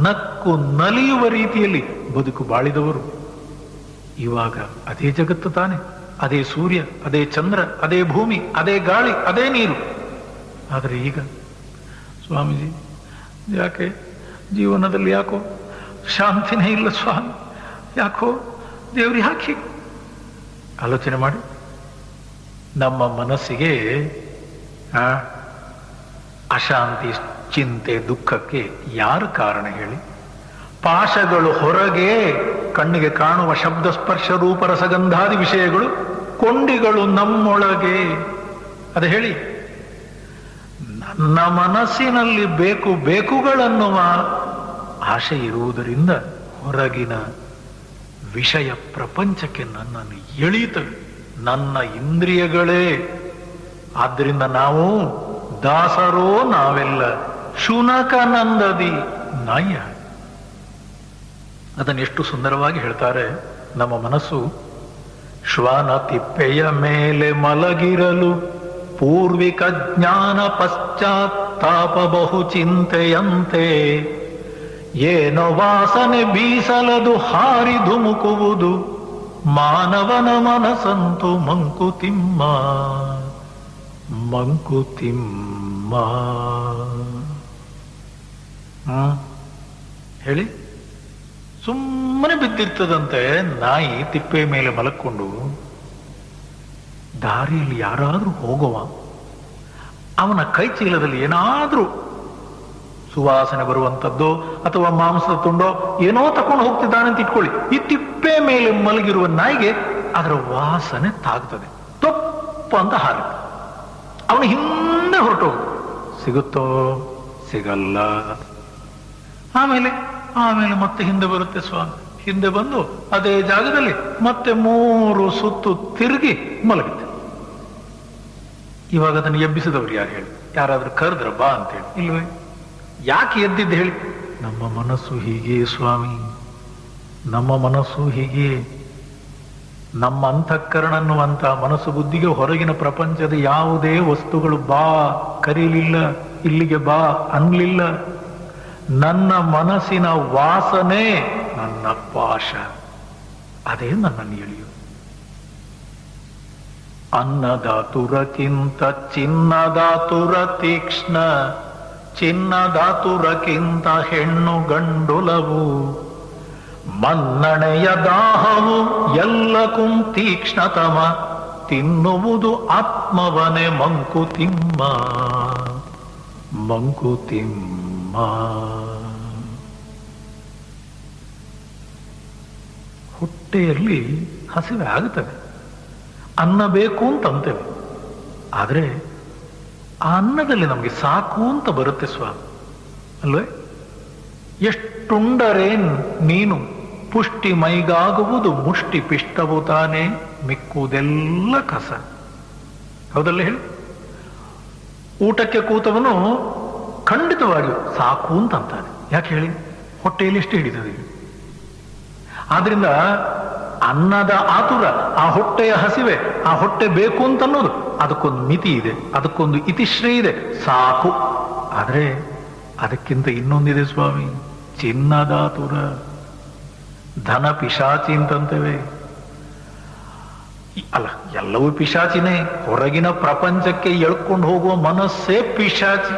ನಕ್ಕು ನಲಿಯುವ ರೀತಿಯಲ್ಲಿ ಬದುಕು ಬಾಳಿದವರು. ಇವಾಗ ಅದೇ ಜಗತ್ತು ತಾನೆ, ಅದೇ ಸೂರ್ಯ, ಅದೇ ಚಂದ್ರ, ಅದೇ ಭೂಮಿ, ಅದೇ ಗಾಳಿ, ಅದೇ ನೀರು. ಆದರೆ ಈಗ ಸ್ವಾಮೀಜಿ ಯಾಕೆ ಜೀವನದಲ್ಲಿ ಯಾಕೋ ಶಾಂತಿನೇ ಇಲ್ಲ ಸ್ವಾಮಿ, ಯಾಕೋ ದೇವ್ರು ಯಾಕೆ? ಆಲೋಚನೆ ಮಾಡಿ. ನಮ್ಮ ಮನಸ್ಸಿಗೆ ಅಶಾಂತಿ, ಚಿಂತೆ, ದುಃಖಕ್ಕೆ ಯಾರು ಕಾರಣ ಹೇಳಿ? ಪಾಶಗಳು ಹೊರಗೆ ಕಣ್ಣಿಗೆ ಕಾಣುವ ಶಬ್ದ, ಸ್ಪರ್ಶ, ರೂಪ, ರಸಗಂಧಾದಿ ವಿಷಯಗಳು, ಕೊಂಡಿಗಳು ನಮ್ಮೊಳಗೆ. ಅದು ಹೇಳಿ, ನನ್ನ ಮನಸ್ಸಿನಲ್ಲಿ ಬೇಕುಗಳನ್ನುವ ಆಶೆ ಇರುವುದರಿಂದ ಹೊರಗಿನ ವಿಷಯ ಪ್ರಪಂಚಕ್ಕೆ ನನ್ನನ್ನು ಎಳೀತವೆ, ನನ್ನ ಇಂದ್ರಿಯಗಳೇ. ಆದ್ದರಿಂದ ನಾವು ದಾಸರೋ ನಾವೆಲ್ಲ ಶುನಕನಂದದಿ ನಾಯ. ಅದನ್ನು ಎಷ್ಟು ಸುಂದರವಾಗಿ ಹೇಳ್ತಾರೆ. ನಮ್ಮ ಮನಸ್ಸು ಶ್ವಾನ ತಿಪ್ಪೆಯ ಮೇಲೆ ಮಲಗಿರಲು ಪೂರ್ವಿಕ ಜ್ಞಾನ ಪಶ್ಚಾತ್ತಾಪ ಬಹು ಚಿಂತೆಯಂತೆ ಏನೋ ವಾಸನೆ ಬೀಸಲದು ಹಾರಿ ಧುಮುಕುವುದು ಮಾನವನ ಮನಸ್ಸಂತು ಮಂಕುತಿಮ್ಮ ಮಂಕುತಿಮ್ಮ. ಹೇಳಿ, ಸುಮ್ಮನೆ ಬಿದ್ದಿರ್ತದಂತೆ ನಾಯಿ ತಿಪ್ಪೆ ಮೇಲೆ ಮಲಕ್ಕೊಂಡು. ದಾರಿಯಲ್ಲಿ ಯಾರಾದ್ರೂ ಹೋಗುವ, ಅವನ ಕೈ ಚೀಲದಲ್ಲಿ ಏನಾದ್ರೂ ಸುವಾಸನೆ ಬರುವಂಥದ್ದು ಅಥವಾ ಮಾಂಸದ ತುಂಡೋ ಏನೋ ತಕೊಂಡು ಹೋಗ್ತಿದ್ದಾನೆ ಅಂತ ಇಟ್ಕೊಳ್ಳಿ. ಈ ತಿಪ್ಪೆ ಮೇಲೆ ಮಲಗಿರುವ ನಾಯಿಗೆ ಅದರ ವಾಸನೆ ತಾಗ್ತದೆ, ತೊಪ್ಪ ಅಂತ ಹಾರುತ್ತೆ. ಅವನು ಹಿಂದೆ ಹೊರಟೋಗ, ಸಿಗುತ್ತೋ ಸಿಗಲ್ಲ. ಆಮೇಲೆ ಮತ್ತೆ ಹಿಂದೆ ಬರುತ್ತೆ ಸ್ವಾಮಿ. ಹಿಂದೆ ಬಂದು ಅದೇ ಜಾಗದಲ್ಲಿ ಮತ್ತೆ 3 ಸುತ್ತು ತಿರುಗಿ ಮಲಗುತ್ತೆ. ಇವಾಗ ಅದನ್ನು ಎಬ್ಬಿಸಿದವ್ರು ಯಾರು ಹೇಳಿ? ಯಾರಾದ್ರೂ ಕರೆದ್ರ ಬಾ ಅಂತೇಳಿ? ಇಲ್ವೇ. ಯಾಕೆ ಎದ್ದಿದ್ದು ಹೇಳಿ? ನಮ್ಮ ಮನಸ್ಸು ಹೀಗೆ ಸ್ವಾಮಿ, ನಮ್ಮ ಮನಸ್ಸು ಹೀಗೆ. ನಮ್ಮ ಅಂತಃಕರಣ ಅನ್ನುವಂತ ಮನಸ್ಸು ಬುದ್ಧಿಗೆ ಹೊರಗಿನ ಪ್ರಪಂಚದ ಯಾವುದೇ ವಸ್ತುಗಳು ಬಾ ಕರೀಲಿಲ್ಲ, ಇಲ್ಲಿಗೆ ಬಾ ಅನ್ಲಿಲ್ಲ. ನನ್ನ ಮನಸ್ಸಿನ ವಾಸನೆ ನನ್ನ ಪಾಶ, ಅದೇ ನನ್ನನ್ನು ಎಳೆಯುವುದು. ಅನ್ನದಾತುರಕ್ಕಿಂತ ಚಿನ್ನದಾತುರ ತೀಕ್ಷ್ಣ, ಚಿನ್ನದಾತುರಕ್ಕಿಂತ ಹೆಣ್ಣು ಗಂಡುಲವು, ಮನ್ನಣೆಯ ದಾಹವು ಎಲ್ಲಕ್ಕೂ ತೀಕ್ಷ್ಣತಮ, ತಿನ್ನುವುದು ಆತ್ಮವನೇ ಮಂಕುತಿಮ್ಮ ಮಂಕುತಿಮ್ಮ. ಹೊಟ್ಟೆಯಲ್ಲಿ ಹಸಿವೆ ಆಗುತ್ತದೆ, ಅನ್ನ ಬೇಕು ಅಂತ ಅಂತೇವೆ. ಆದರೆ ಆ ಅನ್ನದಲ್ಲಿ ನಮಗೆ ಸಾಕು ಅಂತ ಬರುತ್ತೆ ಸ್ವಾಮಿ, ಅಲ್ವೇ? ಎಷ್ಟುಂಡರೇನ್ ನೀನು ಪುಷ್ಟಿ ಮೈಗಾಗುವುದು ಮುಷ್ಟಿ ಪಿಷ್ಟವು ತಾನೇ, ಮಿಕ್ಕುವುದೆಲ್ಲ ಕಸ. ಹೌದಲ್ಲ ಹೇಳಿ? ಊಟಕ್ಕೆ ಕೂತವನು ಖಂಡಿತವಾಗಿಯೂ ಸಾಕು ಅಂತ ಅಂತಾನೆ. ಯಾಕೆ ಹೇಳಿ? ಹೊಟ್ಟೆಯಲ್ಲಿ ಎಷ್ಟು ಹಿಡಿತದೆ. ಆದ್ರಿಂದ ಅನ್ನದ ಆತುರ, ಆ ಹೊಟ್ಟೆಯ ಹಸಿವೆ, ಆ ಹೊಟ್ಟೆ ಬೇಕು ಅಂತ ಅನ್ನೋದು, ಅದಕ್ಕೊಂದು ಮಿತಿ ಇದೆ, ಅದಕ್ಕೊಂದು ಇತಿಶ್ರೇ ಇದೆ, ಸಾಕು. ಆದ್ರೆ ಅದಕ್ಕಿಂತ ಇನ್ನೊಂದಿದೆ ಸ್ವಾಮಿ, ಚಿನ್ನದಾತುರ, ಧನ ಪಿಶಾಚಿ ಅಂತಂತೇವೆ. ಅಲ್ಲ, ಎಲ್ಲವೂ ಪಿಶಾಚಿನೇ. ಹೊರಗಿನ ಪ್ರಪಂಚಕ್ಕೆ ಎಳ್ಕೊಂಡು ಹೋಗುವ ಮನಸ್ಸೇ ಪಿಶಾಚಿ.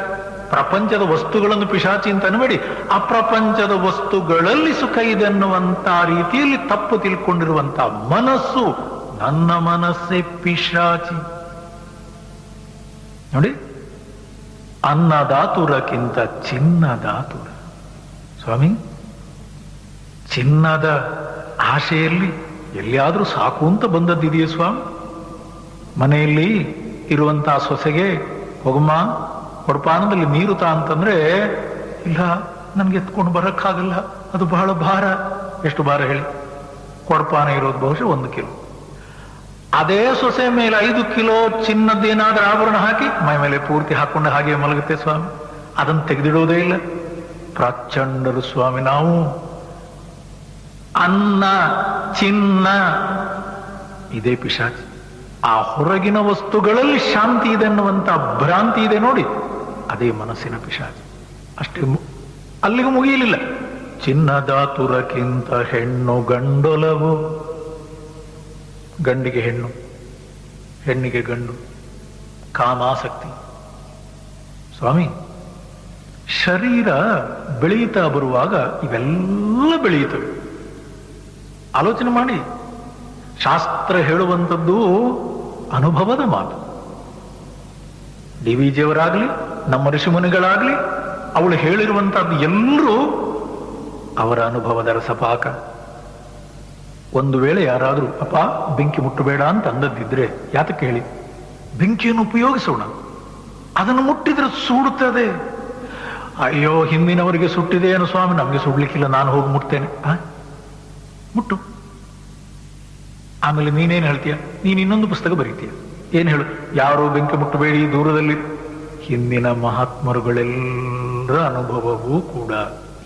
ಪ್ರಪಂಚದ ವಸ್ತುಗಳನ್ನು ಪಿಶಾಚಿ ಅಂತ ಅನ್ಬೇಡಿ, ಆ ಪ್ರಪಂಚದ ವಸ್ತುಗಳಲ್ಲಿ ಸುಖ ಇದೆ ಅನ್ನುವಂತ ರೀತಿಯಲ್ಲಿ ತಪ್ಪು ತಿಳ್ಕೊಂಡಿರುವಂತ ಮನಸ್ಸು, ನನ್ನ ಮನಸ್ಸೇ ಪಿಶಾಚಿ. ನೋಡಿ, ಅನ್ನದಾತುರಕ್ಕಿಂತ ಚಿನ್ನದಾತುರ. ಸ್ವಾಮಿ, ಚಿನ್ನದ ಆಶೆಯಲ್ಲಿ ಎಲ್ಲಿಯಾದ್ರೂ ಸಾಕು ಅಂತ ಬಂದದ್ದಿದೆಯೇ ಸ್ವಾಮಿ? ಮನೆಯಲ್ಲಿ ಇರುವಂತಹ ಸೊಸೆಗೆ ಹೋಗಮ್ಮ ಕೊಡಪಾನದಲ್ಲಿ ನೀರು ತಾ ಅಂತಂದ್ರೆ, ಇಲ್ಲ ನನ್ಗೆ ಎತ್ಕೊಂಡು ಬರಕ್ಕಾಗಲ್ಲ, ಅದು ಬಹಳ ಭಾರ. ಎಷ್ಟು ಭಾರ ಹೇಳಿ? ಕೊಡಪಾನ ಇರೋದು ಬಹುಶಃ 1 ಕಿಲೋ. ಅದೇ ಸೊಸೆ ಮೇಲೆ 5 ಕಿಲೋ ಚಿನ್ನದ್ದೇನಾದ್ರೂ ಆಭರಣ ಹಾಕಿ ಮೈ ಮೇಲೆ ಪೂರ್ತಿ ಹಾಕೊಂಡು ಹಾಗೆ ಮಲಗುತ್ತೆ ಸ್ವಾಮಿ. ಅದನ್ನು ತೆಗೆದಿಡೋದೇ ಇಲ್ಲ. ಪ್ರಾಚಂಡರು ಸ್ವಾಮಿ ನಾವು. ಅನ್ನ, ಚಿನ್ನ ಇದೇ ಪಿಶಾಚಿ. ಆ ಹೊರಗಿನ ವಸ್ತುಗಳಲ್ಲಿ ಶಾಂತಿ ಇದೆ ಅನ್ನುವಂತ ಭ್ರಾಂತಿ ಇದೆ ನೋಡಿ, ಅದೇ ಮನಸ್ಸಿನ ಪಿಶಾಚಿ. ಅಷ್ಟೇ, ಅಲ್ಲಿಗೂ ಮುಗಿಯಲಿಲ್ಲ. ಚಿನ್ನದಾತುರಕ್ಕಿಂತ ಹೆಣ್ಣು ಗಂಡೊಲವು. ಗಂಡಿಗೆ ಹೆಣ್ಣು, ಹೆಣ್ಣಿಗೆ ಗಂಡು, ಕಾಮಾಸಕ್ತಿ. ಸ್ವಾಮಿ, ಶರೀರ ಬೆಳೆಯುತ್ತಾ ಬರುವಾಗ ಇವೆಲ್ಲ ಬೆಳೆಯುತ್ತವೆ. ಆಲೋಚನೆ ಮಾಡಿ. ಶಾಸ್ತ್ರ ಹೇಳುವಂಥದ್ದು ಅನುಭವದ ಮಾತು. ಡಿ ವಿ ಜಿಯವರಾಗ್ಲಿ, ನಮ್ಮ ಋಷಿಮುನಿಗಳಾಗ್ಲಿ, ಅವಳು ಹೇಳಿರುವಂತಹದ್ದು ಎಲ್ಲರೂ ಅವರ ಅನುಭವದ ರಸಪಾಕ. ಒಂದು ವೇಳೆ ಯಾರಾದರೂ ಅಪ್ಪ ಬೆಂಕಿ ಮುಟ್ಟಬೇಡ ಅಂತ ಅಂದದ್ದಿದ್ರೆ ಯಾತಕ್ಕೆ ಹೇಳಿ? ಬೆಂಕಿಯನ್ನು ಉಪಯೋಗಿಸೋಣ. ಅದನ್ನು ಮುಟ್ಟಿದ್ರೆ ಸುಡುತ್ತದೆ. ಅಯ್ಯೋ, ಹಿಂದಿನವರಿಗೆ ಸುಟ್ಟಿದೆ ಏನು ಸ್ವಾಮಿ, ನಮಗೆ ಸುಡ್ಲಿಕ್ಕಿಲ್ಲ, ನಾನು ಹೋಗಿ ಮುಟ್ತೇನೆ. ಮುಟ್ಟು. ಆಮೇಲೆ ನೀನೇನು ಹೇಳ್ತೀಯ? ನೀನು ಇನ್ನೊಂದು ಪುಸ್ತಕ ಬರೀತೀಯ. ಏನ್ ಹೇಳು? ಯಾರೋ ಬೆಂಕಿ ಮುಟ್ಟಬೇಡಿ, ದೂರದಲ್ಲಿ. ಹಿಂದಿನ ಮಹಾತ್ಮರುಗಳೆಲ್ಲರ ಅನುಭವವೂ ಕೂಡ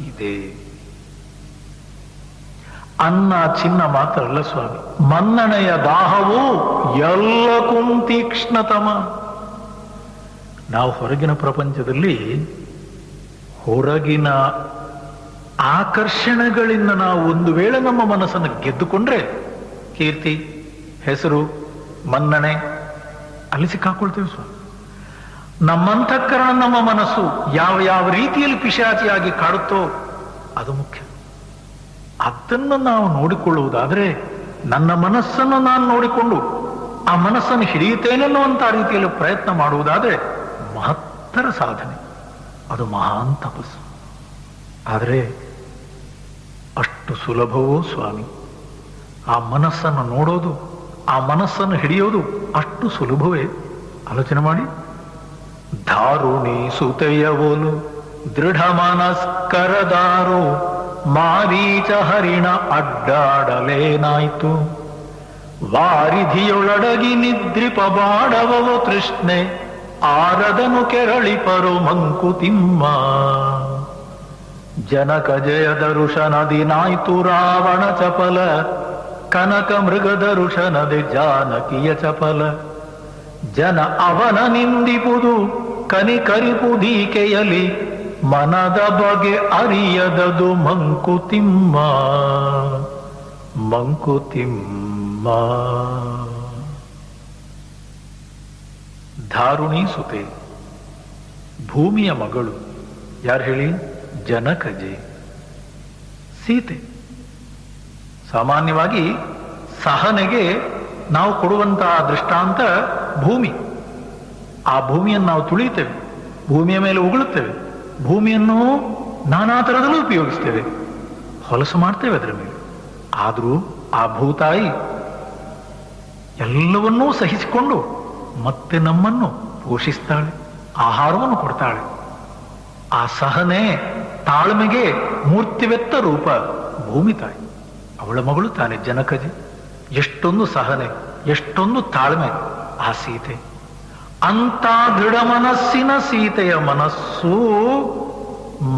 ಇದೆ. ಅನ್ನ ಚಿನ್ನ ಮಾತ್ರ ಅಲ್ಲ ಸ್ವಾಮಿ, ಮನ್ನಣೆಯ ದಾಹವೂ ಎಲ್ಲಕ್ಕೂ ತೀಕ್ಷ್ಣತಮ. ನಾವು ಹೊರಗಿನ ಪ್ರಪಂಚದಲ್ಲಿ ಹೊರಗಿನ ಆಕರ್ಷಣೆಗಳಿಂದ ನಾವು ಒಂದು ವೇಳೆ ನಮ್ಮ ಮನಸ್ಸನ್ನು ಗೆದ್ದುಕೊಂಡ್ರೆ ಕೀರ್ತಿ, ಹೆಸರು, ಮನ್ನಣೆ ಅಲ್ಲಿ ಸಿಕ್ಕಾಕೊಳ್ತೇವೆ ಸ್ವಾಮಿ. ನಮ್ಮಂತಃಕರಣ, ನಮ್ಮ ಮನಸ್ಸು ಯಾವ ಯಾವ ರೀತಿಯಲ್ಲಿ ಪಿಶಾಚಿಯಾಗಿ ಕಾಡುತ್ತೋ ಅದು ಮುಖ್ಯ. ಅದನ್ನು ನಾವು ನೋಡಿಕೊಳ್ಳುವುದಾದ್ರೆ, ನನ್ನ ಮನಸ್ಸನ್ನು ನಾನು ನೋಡಿಕೊಂಡು ಆ ಮನಸ್ಸನ್ನು ಹಿಡಿಯುತ್ತೇನೆನ್ನುವಂತ ರೀತಿಯಲ್ಲಿ ಪ್ರಯತ್ನ ಮಾಡುವುದಾದ್ರೆ ಮಹತ್ತರ ಸಾಧನೆ, ಅದು ಮಹಾನ್ ತಪಸ್ಸು. ಆದರೆ ಅಷ್ಟು ಸುಲಭವೋ ಸ್ವಾಮಿ? ಆ ಮನಸ್ಸನ್ನು ನೋಡೋದು, ಆ ಮನಸ್ಸನ್ನು ಹಿಡಿಯೋದು ಅಷ್ಟು ಸುಲಭವೇ? ಆಲೋಚನೆ ಮಾಡಿ. ಧಾರುಣಿ ಸುತೆಯವೋಲು ದೃಢ ಮನಸ್ಕರದಾರೋ ಮಾರೀಚ ಹರಿಣ ಅಡ್ಡಾಡಲೇನಾಯ್ತು. ವಾರಿಧಿಯೊಳಡಗಿ ನಿದ್ರಿಪ ಬಾಡವವು ತೃಷ್ಣೆ ಆರದನು ಕೆರಳಿಪರು ಮಂಕುತಿಮ್ಮ. ಜನಕ ಜಯದ ಋಷನದಿ ನಾಯ್ತು ರಾವಣ ಚಪಲ, ಕನಕ ಮೃಗದ ಋಷನದಿ ಜಾನಕಿಯ ಚಪಲ. ಜನ ಅವನ ನಿಂದಿಪುದು ಕನಿಕರಿಪುದೀಕೆಯಲಿ, ಮನದ ಬಗೆ ಅರಿಯದದು ಮಂಕುತಿಮ್ಮ ಮಂಕುತಿಮ್ಮ. ಧಾರುಣಿ ಸುತೆ, ಭೂಮಿಯ ಮಗಳು. ಯಾರು ಹೇಳಿ? ಜನಕಜೆ, ಸೀತೆ. ಸಾಮಾನ್ಯವಾಗಿ ಸಹನೆಗೆ ನಾವು ಕೊಡುವಂತಹ ದೃಷ್ಟಾಂತ ಭೂಮಿ. ಆ ಭೂಮಿಯನ್ನು ನಾವು ತುಳಿತೇವೆ, ಭೂಮಿಯ ಮೇಲೆ ಉಗುಳುತ್ತೇವೆ, ಭೂಮಿಯನ್ನು ನಾನಾ ತರದಲ್ಲೂ ಉಪಯೋಗಿಸ್ತೇವೆ, ಹೊಲಸು ಮಾಡ್ತೇವೆ ಅದರ ಮೇಲೆ. ಆದರೂ ಆ ಭೂತಾಯಿ ಎಲ್ಲವನ್ನೂ ಸಹಿಸಿಕೊಂಡು ಮತ್ತೆ ನಮ್ಮನ್ನು ಪೋಷಿಸ್ತಾಳೆ, ಆಹಾರವನ್ನು ಕೊಡ್ತಾಳೆ. ಆ ಸಹನೆ, ತಾಳ್ಮೆಗೆ ಮೂರ್ತಿವೆತ್ತ ರೂಪ ಭೂಮಿ ತಾಯಿ. ಅವಳ ಮಗಳು ತಾನೆ ಜನಕಜೆ. ಎಷ್ಟೊಂದು ಸಹನೆ, ಎಷ್ಟೊಂದು ತಾಳ್ಮೆ ಆ ಸೀತೆ. ಅಂತ ದೃಢ ಮನಸ್ಸಿನ ಸೀತೆಯ ಮನಸ್ಸು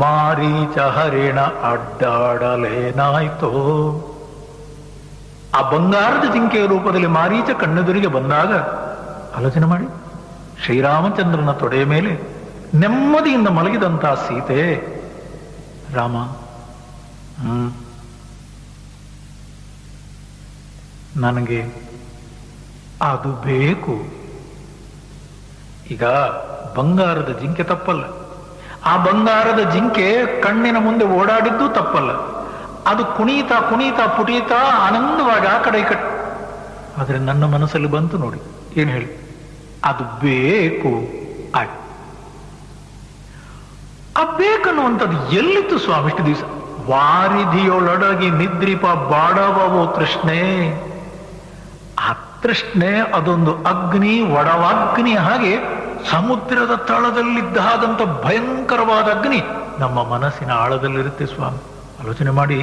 ಮಾರೀಚ ಹರಿಣ ಅಡ್ಡಾಡಲೇನಾಯ್ತೋ. ಆ ಬಂಗಾರದ ಜಿಂಕೆಯ ರೂಪದಲ್ಲಿ ಮಾರೀಚ ಕಣ್ಣೆದುರಿಗೆ ಬಂದಾಗ ಆಲೋಚನೆ ಮಾಡಿ. ಶ್ರೀರಾಮಚಂದ್ರನ ತೊಡೆಯ ಮೇಲೆ ನೆಮ್ಮದಿಯಿಂದ ಮಲಗಿದಂತಹ ಸೀತೆ, ರಾಮ ನನಗೆ ಅದು ಬೇಕು. ಈಗ ಬಂಗಾರದ ಜಿಂಕೆ ತಪ್ಪಲ್ಲ, ಆ ಬಂಗಾರದ ಜಿಂಕೆ ಕಣ್ಣಿನ ಮುಂದೆ ಓಡಾಡಿದ್ದು ತಪ್ಪಲ್ಲ. ಅದು ಕುಣಿತಾ ಕುಣಿತಾ ಪುಟೀತಾ ಆನಂದವಾಗಿ ಆ ಕಡೆ ಈ ಕಡೆ. ಆದ್ರೆ ನನ್ನ ಮನಸ್ಸಲ್ಲಿ ಬಂತು ನೋಡಿ, ಏನ್ ಹೇಳಿ? ಅದು ಬೇಕು. ಆಯ್ತು, ಆ ಬೇಕನ್ನುವಂಥದ್ದು ಎಲ್ಲಿತ್ತು ಸ್ವಾಮಿ ಇಷ್ಟು ದಿವಸ? ವಾರಿಧಿಯೊಳಡಗಿ ನಿದ್ರಿಪ ಬಾಡವೋ ತೃಷ್ಣೆ. ಆ ತೃಷ್ಣೆ ಅದೊಂದು ಅಗ್ನಿ, ಒಡವಾಗ್ನಿ. ಹಾಗೆ ಸಮುದ್ರದ ತಳದಲ್ಲಿದ್ದ ಹಾಗಂತ ಭಯಂಕರವಾದ ಅಗ್ನಿ ನಮ್ಮ ಮನಸ್ಸಿನ ಆಳದಲ್ಲಿರುತ್ತೆ ಸ್ವಾಮಿ. ಆಲೋಚನೆ ಮಾಡಿ.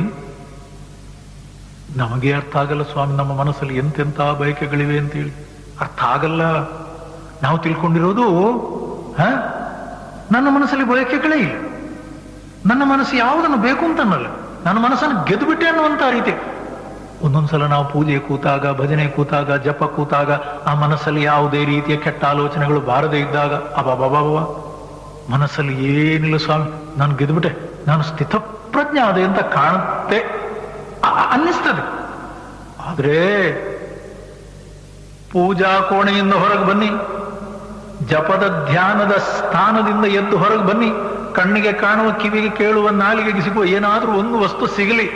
ನಮಗೆ ಅರ್ಥ ಆಗಲ್ಲ ಸ್ವಾಮಿ, ನಮ್ಮ ಮನಸ್ಸಲ್ಲಿ ಎಂತೆಂಥ ಬಯಕೆಗಳಿವೆ ಅಂತೇಳಿ ಅರ್ಥ ಆಗಲ್ಲ. ನಾವು ತಿಳ್ಕೊಂಡಿರೋದು ನನ್ನ ಮನಸ್ಸಲ್ಲಿ ಬಯಕೆಗಳೇ ಇಲ್ಲ, ನನ್ನ ಮನಸ್ಸು ಯಾವುದನ್ನು ಬೇಕು ಅಂತ ಅನ್ನಲ್ಲ, ನನ್ನ ಮನಸ್ಸನ್ನು ಗೆದ್ದು ಬಿಟ್ಟೆ ಅನ್ನುವಂತ ರೀತಿ. ಒಂದೊಂದ್ಸಲ ನಾವು ಪೂಜೆ ಕೂತಾಗ, ಭಜನೆ ಕೂತಾಗ, ಜಪ ಕೂತಾಗ ಆ ಮನಸ್ಸಲ್ಲಿ ಯಾವುದೇ ರೀತಿಯ ಕೆಟ್ಟ ಆಲೋಚನೆಗಳು ಬಾರದೇ ಇದ್ದಾಗ ಅಬಾಬಾಬಾ ಮನಸ್ಸಲ್ಲಿ ಏನಿಲ್ಲ ಸ್ವಾಮಿ, ನಾನು ಗೆದ್ದುಬಿಟ್ಟೆ, ನಾನು ಸ್ಥಿತಪ್ರಜ್ಞ ಅದೇ ಅಂತ ಕಾಣುತ್ತೆ ಅನ್ನಿಸ್ತದೆ. ಆದ್ರೆ ಪೂಜಾ ಕೋಣೆಯಿಂದ ಹೊರಗೆ ಬನ್ನಿ, ಜಪದ ಧ್ಯಾನದ ಸ್ಥಾನದಿಂದ ಎದ್ದು ಹೊರಗೆ ಬನ್ನಿ, ಕಣ್ಣಿಗೆ ಕಾಣುವ, ಕಿವಿಗೆ ಕೇಳುವ, ನಾಲಿಗೆಗೆ ಸಿಗುವ ಏನಾದ್ರೂ ಒಂದು ವಸ್ತು ಸಿಗಲಿ,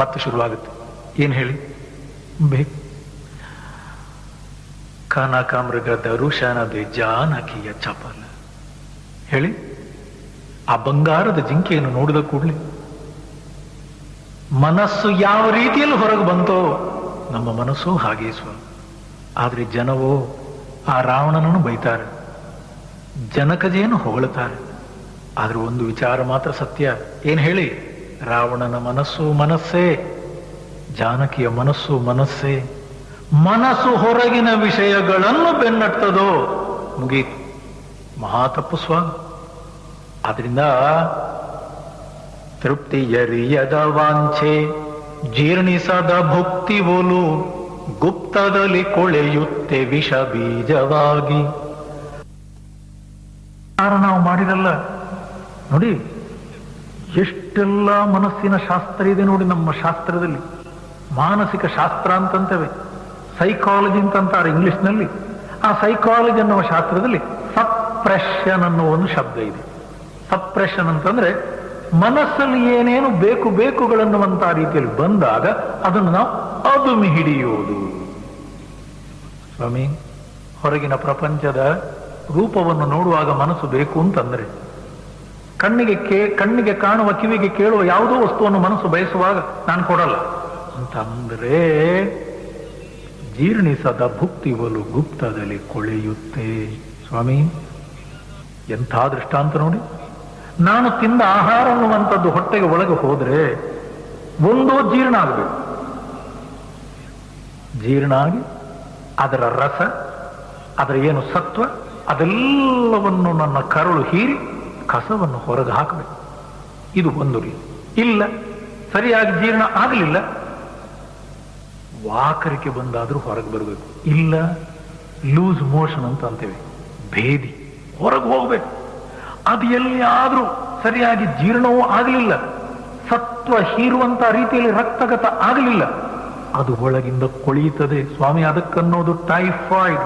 ಮತ್ತೆ ಶುರುವಾಗುತ್ತೆ. ಏನ್ ಹೇಳಿ ಬೇಕು? ಕನಕ ಮೃಗದ ಋಷನದೆ ಜಾನಕಿಯ ಚಪಲ. ಹೇಳಿ, ಆ ಬಂಗಾರದ ಜಿಂಕೆಯನ್ನು ನೋಡಿದ ಕೂಡಲೇ ಮನಸ್ಸು ಯಾವ ರೀತಿಯಲ್ಲಿ ಹೊರಗೆ ಬಂತೋ ನಮ್ಮ ಮನಸ್ಸು ಹಾಗೆ ಸ್ವಾಮಿ. ಆದ್ರೆ ಜನವೋ ಆ ರಾವಣನನ್ನು ಬೈತಾರೆ, ಜನಕಜೆಯನ್ನು ಹೊಗಳುತ್ತಾರೆ. ಆದ್ರೆ ಒಂದು ವಿಚಾರ ಮಾತ್ರ ಸತ್ಯ. ಏನ್ ಹೇಳಿ? ರಾವಣನ ಮನಸ್ಸು ಮನಸ್ಸೇ, ಜಾನಕಿಯ ಮನಸ್ಸು ಮನಸ್ಸೇ. ಮನಸ್ಸು ಹೊರಗಿನ ವಿಷಯಗಳನ್ನು ಬೆನ್ನಟ್ಟದೋ ಮುಗೀತು, ಮಹಾ ತಪ್ಪು ಸ್ವಾಮಿ. ಆದ್ರಿಂದ ತೃಪ್ತಿಯರಿಯದ ವಾಂಛೆ ಜೀರ್ಣಿಸದ ಭುಕ್ತಿ ಒಲು ಗುಪ್ತದಲ್ಲಿ ಕೊಳೆಯುತ್ತೆ ವಿಷ ಬೀಜವಾಗಿ. ನಾವು ಮಾಡಿರಲ್ಲ ನೋಡಿ, ಎಷ್ಟೆಲ್ಲ ಮನಸ್ಸಿನ ಶಾಸ್ತ್ರ ಇದೆ ನೋಡಿ ನಮ್ಮ ಶಾಸ್ತ್ರದಲ್ಲಿ. ಮಾನಸಿಕ ಶಾಸ್ತ್ರ ಅಂತಂತೇವೆ, ಸೈಕಾಲಜಿ ಅಂತಂತಾರೆ ಇಂಗ್ಲಿಷ್ನಲ್ಲಿ. ಆ ಸೈಕಾಲಜಿ ಅನ್ನುವ ಶಾಸ್ತ್ರದಲ್ಲಿ ಸಪ್ರೆಷನ್ ಅನ್ನುವ ಒಂದು ಶಬ್ದ ಇದೆ. ಸಪ್ರೆಷನ್ ಅಂತಂದ್ರೆ ಮನಸ್ಸಲ್ಲಿ ಏನೇನು ಬೇಕುಗಳನ್ನುವಂತ ರೀತಿಯಲ್ಲಿ ಬಂದಾಗ ಅದನ್ನು ನಾವು ಅದುಮಿ ಹಿಡಿಯುವುದು. ಸ್ವಾಮಿ, ಹೊರಗಿನ ಪ್ರಪಂಚದ ರೂಪವನ್ನು ನೋಡುವಾಗ ಮನಸ್ಸು ಬೇಕು ಅಂತಂದ್ರೆ, ಕಣ್ಣಿಗೆ ಕಾಣುವ, ಕಿವಿಗೆ ಕೇಳುವ ಯಾವುದೋ ವಸ್ತುವನ್ನು ಮನಸ್ಸು ಬಯಸುವಾಗ ನಾನು ಕೊಡಲ್ಲ ಅಂತಂದ್ರೆ ಜೀರ್ಣಿಸದ ಭುಕ್ತಿವಲು ಗುಪ್ತದಲ್ಲಿ ಕೊಳೆಯುತ್ತೆ. ಸ್ವಾಮಿ, ಎಂಥ ದೃಷ್ಟಾಂತ ನೋಡಿ. ನಾನು ತಿಂದ ಆಹಾರ ಅನ್ನುವಂಥದ್ದು ಹೊಟ್ಟೆಗೆ ಒಳಗೆ ಹೋದ್ರೆ ಒಂದೋ ಜೀರ್ಣ ಆಗಬೇಕು, ಜೀರ್ಣ ಆಗಿ ಅದರ ರಸ, ಅದರ ಏನು ಸತ್ವ, ಅದೆಲ್ಲವನ್ನು ನನ್ನ ಕರುಳು ಹೀರಿ ಕಸವನ್ನು ಹೊರಗೆ ಹಾಕಬೇಕು. ಇದು ಒಂದು ರೀತಿ. ಇಲ್ಲ, ಸರಿಯಾಗಿ ಜೀರ್ಣ ಆಗಲಿಲ್ಲ, ವಾಕರಿಕೆ ಬಂದಾದ್ರೂ ಹೊರಗೆ ಬರಬೇಕು. ಇಲ್ಲ, ಲೂಸ್ ಮೋಷನ್ ಅಂತ ಅಂತೇವೆ, ಭೇದಿ, ಹೊರಗೆ ಹೋಗ್ಬೇಕು. ಅದು ಎಲ್ಲಿ ಆದ್ರೂ ಸರಿಯಾಗಿ ಜೀರ್ಣವೂ ಆಗಲಿಲ್ಲ, ಸತ್ವ ಹೀರುವಂತ ರೀತಿಯಲ್ಲಿ ರಕ್ತಗತ ಆಗಲಿಲ್ಲ, ಅದು ಒಳಗಿಂದ ಕೊಳೆಯುತ್ತದೆ ಸ್ವಾಮಿ. ಅದಕ್ಕನ್ನೋದು ಟೈಫಾಯ್ಡ್.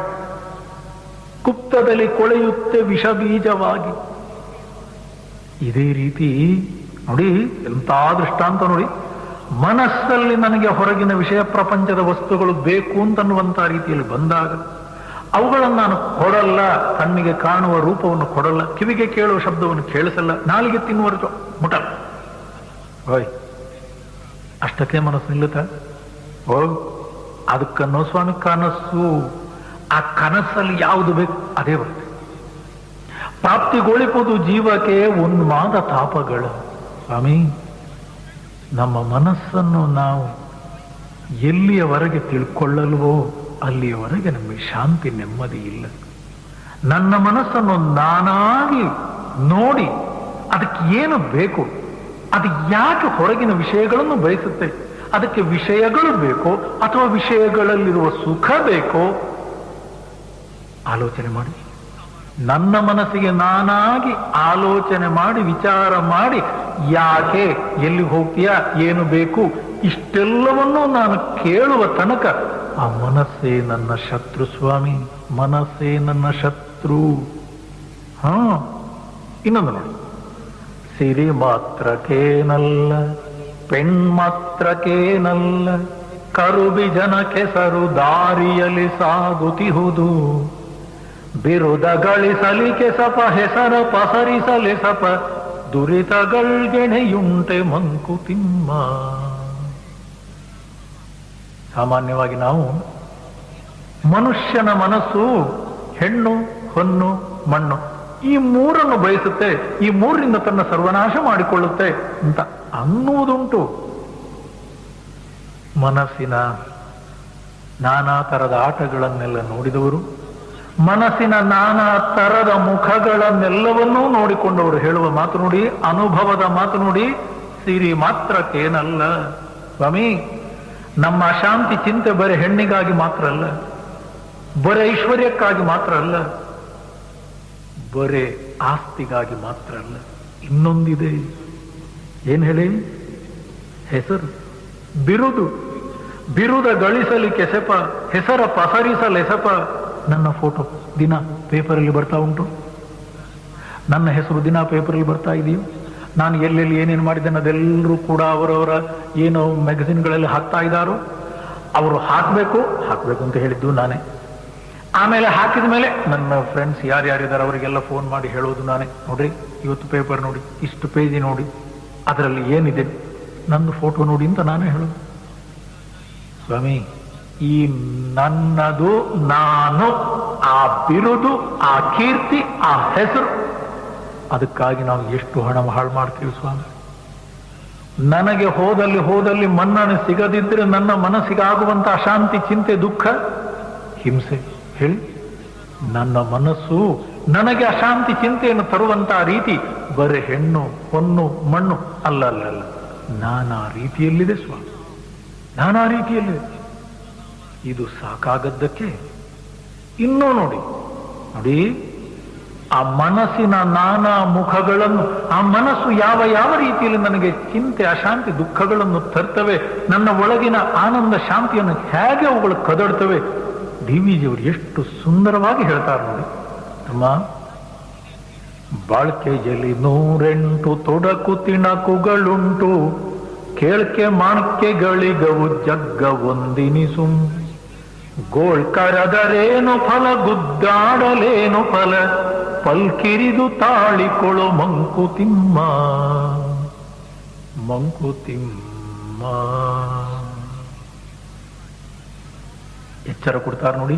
ಗುಪ್ತದಲ್ಲಿ ಕೊಳೆಯುತ್ತೆ ವಿಷ ಬೀಜವಾಗಿ. ಇದೇ ರೀತಿ ನೋಡಿ, ಎಂಥ ದೃಷ್ಟಾಂತ ನೋಡಿ. ಮನಸ್ಸಲ್ಲಿ ನನಗೆ ಹೊರಗಿನ ವಿಷಯ ಪ್ರಪಂಚದ ವಸ್ತುಗಳು ಬೇಕು ಅಂತನ್ನುವಂತ ರೀತಿಯಲ್ಲಿ ಬಂದಾಗ ಅವುಗಳನ್ನು ನಾನು ಕೊಡಲ್ಲ. ಕಣ್ಣಿಗೆ ಕಾಣುವ ರೂಪವನ್ನು ಕೊಡಲ್ಲ, ಕಿವಿಗೆ ಕೇಳುವ ಶಬ್ದವನ್ನು ಕೇಳಿಸಲ್ಲ, ನಾಲಿಗೆ ತಿನ್ನುವ ಮುಟಲ್ಲ. ಓಯ್, ಅಷ್ಟಕ್ಕೆ ಮನಸ್ಸು ನಿಲ್ಲುತ್ತ? ಅದಕ್ಕನ್ನೋ ಸ್ವಾಮಿ ಕನಸು. ಆ ಕನಸಲ್ಲಿ ಯಾವುದು ಬೇಕು ಅದೇ ಬರುತ್ತೆ. ಪ್ರಾಪ್ತಿಗೊಳಿಪುದು ಜೀವಕ್ಕೆ ಉನ್ಮಾದ ತಾಪಗಳು. ಸ್ವಾಮಿ, ನಮ್ಮ ಮನಸ್ಸನ್ನು ನಾವು ಎಲ್ಲಿಯವರೆಗೆ ತಿಳ್ಕೊಳ್ಳಲ್ವೋ ಅಲ್ಲಿಯವರೆಗೆ ನಮಗೆ ಶಾಂತಿ, ನೆಮ್ಮದಿ ಇಲ್ಲ. ನನ್ನ ಮನಸ್ಸನ್ನು ನಾನಾಗಿ ನೋಡಿ ಅದಕ್ಕೆ ಏನು ಬೇಕು, ಅದು ಯಾಕೆ ಹೊರಗಿನ ವಿಷಯಗಳನ್ನು ಬಯಸುತ್ತೆ, ಅದಕ್ಕೆ ವಿಷಯಗಳು ಬೇಕೋ ಅಥವಾ ವಿಷಯಗಳಲ್ಲಿರುವ ಸುಖ ಬೇಕೋ ಆಲೋಚನೆ ಮಾಡಿ. ನನ್ನ ಮನಸ್ಸಿಗೆ ನಾನಾಗಿ ಆಲೋಚನೆ ಮಾಡಿ ವಿಚಾರ ಮಾಡಿ, ಯಾಕೆ, ಎಲ್ಲಿ ಹೋಗ್ತೀಯಾ, ಏನು ಬೇಕು, ಇಷ್ಟೆಲ್ಲವನ್ನೂ ನಾನು ಕೇಳುವ ತನಕ ಆ ಮನಸ್ಸೇ ನನ್ನ ಶತ್ರು ಸ್ವಾಮಿ. ಮನಸ್ಸೇ ನನ್ನ ಶತ್ರು. ಇನ್ನೊಂದು ನೋಡಿ, ಸಿರಿ ಮಾತ್ರಕ್ಕೇನಲ್ಲ, ಪೆಣ್ಮಾತ್ರಕ್ಕೇನಲ್ಲ, ಕರುಬಿ ಜನ ಕೆಸರು ದಾರಿಯಲ್ಲಿ ಸಾಗುತ್ತಿಹುದು. ಬಿರುದ ಗಳಿಸಲಿ ಕೆಸಪ, ಹೆಸರ ಪಸರಿಸಲಿ ಸಪ, ದುರಿತಗಳ್ಗೆಣೆಯುಂಟೆ ಮಂಕುತಿಮ್ಮ. ಸಾಮಾನ್ಯವಾಗಿ ನಾವು ಮನುಷ್ಯನ ಮನಸ್ಸು ಹೆಣ್ಣು, ಹೊನ್ನು, ಮಣ್ಣು ಈ ಮೂರನ್ನು ಬಯಸುತ್ತೆ, ಈ ಮೂರರಿಂದ ತನ್ನ ಸರ್ವನಾಶ ಮಾಡಿಕೊಳ್ಳುತ್ತೆ ಅಂತ ಅನ್ನುವುದುಂಟು. ಮನಸ್ಸಿನ ನಾನಾ ತರದ ಆಟಗಳನ್ನೆಲ್ಲ ನೋಡಿದವರು, ಮನಸ್ಸಿನ ನಾನಾ ತರದ ಮುಖಗಳನ್ನೆಲ್ಲವನ್ನೂ ನೋಡಿಕೊಂಡವರು ಹೇಳುವ ಮಾತು ನೋಡಿ, ಅನುಭವದ ಮಾತು ನೋಡಿ, ಸಿರಿ ಮಾತ್ರಕ್ಕೇನಲ್ಲ ಸ್ವಾಮಿ. ನಮ್ಮ ಅಶಾಂತಿ ಚಿಂತೆ ಬರೀ ಹೆಣ್ಣಿಗಾಗಿ ಮಾತ್ರ ಅಲ್ಲ, ಬರೀ ಐಶ್ವರ್ಯಕ್ಕಾಗಿ ಮಾತ್ರ ಅಲ್ಲ, ಬರೇ ಆಸ್ತಿಗಾಗಿ ಮಾತ್ರ ಅಲ್ಲ, ಇನ್ನೊಂದಿದೆ. ಏನ್ ಹೇಳಿ? ಹೆಸರು, ಬಿರುದು. ಬಿರುದ ಗಳಿಸಲಿ ಕೆಸೆಪ, ಹೆಸರ ಪಸರಿಸಲೆಸಪ. ನನ್ನ ಫೋಟೋ ದಿನ ಪೇಪರಲ್ಲಿ ಬರ್ತಾ ಉಂಟು, ನನ್ನ ಹೆಸರು ದಿನ ಪೇಪರಲ್ಲಿ ಬರ್ತಾ ಇದೆಯೋ, ನಾನು ಎಲ್ಲೆಲ್ಲಿ ಏನೇನು ಮಾಡಿದ್ದೇನೆ ಅದೆಲ್ಲರೂ ಕೂಡ ಅವರವರ ಏನು ಮ್ಯಾಗಝಿನ್ಗಳಲ್ಲಿ ಹಾಕ್ತಾ ಇದ್ದಾರೋ. ಅವರು ಹಾಕಬೇಕು ಅಂತ ಹೇಳಿದ್ದು ನಾನೇ. ಆಮೇಲೆ ಹಾಕಿದ ಮೇಲೆ ನನ್ನ ಫ್ರೆಂಡ್ಸ್ ಯಾರ್ಯಾರಿದ್ದಾರೆ ಅವರಿಗೆಲ್ಲ ಫೋನ್ ಮಾಡಿ ಹೇಳೋದು ನಾನೇ. ನೋಡ್ರಿ ಇವತ್ತು ಪೇಪರ್ ನೋಡಿ, ಇಷ್ಟು ಪೇಜಿ ನೋಡಿ, ಅದರಲ್ಲಿ ಏನಿದೆ, ನನ್ನ ಫೋಟೋ ನೋಡಿ ಅಂತ ನಾನೇ ಹೇಳೋದು. ಸ್ವಾಮಿ, ಈ ನನ್ನದು, ನಾನು, ಆ ಬಿರುದು, ಆ ಕೀರ್ತಿ, ಆ ಹೆಸರು, ಅದಕ್ಕಾಗಿ ನಾವು ಎಷ್ಟು ಹಣ ಹಾಳು ಮಾಡ್ತೀವಿ ಸ್ವಾಮಿ. ನನಗೆ ಹೋದಲ್ಲಿ ಮನ್ನಣೆ ಸಿಗದಿದ್ರೆ ನನ್ನ ಮನಸ್ಸಿಗಾಗುವಂತ ಅಶಾಂತಿ, ಚಿಂತೆ, ದುಃಖ, ಹಿಂಸೆ ಹೇಳಿ. ನನ್ನ ಮನಸ್ಸು ನನಗೆ ಅಶಾಂತಿ ಚಿಂತೆಯನ್ನು ತರುವಂತ ರೀತಿ ಬರೀ ಹೆಣ್ಣು, ಹೊನ್ನು, ಮಣ್ಣು ಅಲ್ಲ, ನಾನಾ ರೀತಿಯಲ್ಲಿದೆ ಸ್ವಾಮಿ, ನಾನಾ ರೀತಿಯಲ್ಲಿದೆ. ಇದು ಸಾಕಾಗದ್ದಕ್ಕೆ ಇನ್ನೂ ನೋಡಿ, ಆ ಮನಸ್ಸಿನ ನಾನಾ ಮುಖಗಳನ್ನು, ಆ ಮನಸ್ಸು ಯಾವ ಯಾವ ರೀತಿಯಲ್ಲಿ ನನಗೆ ಚಿಂತೆ, ಅಶಾಂತಿ, ದುಃಖಗಳನ್ನು ತರ್ತವೆ, ನನ್ನ ಒಳಗಿನ ಆನಂದ ಶಾಂತಿಯನ್ನು ಹೇಗೆ ಅವುಗಳು ಕದಡ್ತವೆ. ಡಿವಿಜಿಯವರು ಎಷ್ಟು ಸುಂದರವಾಗಿ ಹೇಳ್ತಾರೆ ನೋಡಿ. ನಮ್ಮ ಬಾಳ್ಕೆಯಲ್ಲಿ 108 ತೊಡಕು ತಿಣಕುಗಳುಂಟು, ಕೇಳ್ಕೆ ಮಾಣ್ಕೆಗಳಿಗವು ಜಗ್ಗ ಒಂದಿನಿಸುಂ. ಗೋಳ್ಕರದರೇನು ಫಲ, ಗುದ್ದಾಡಲೇನು ಫಲ, ಪಲ್ಕಿರಿದು ತಾಳಿಕೊಳ್ಳೋ ಮಂಕುತಿಮ್ಮ. ಎಚ್ಚರ ಕೊಡ್ತಾರೆ ನೋಡಿ.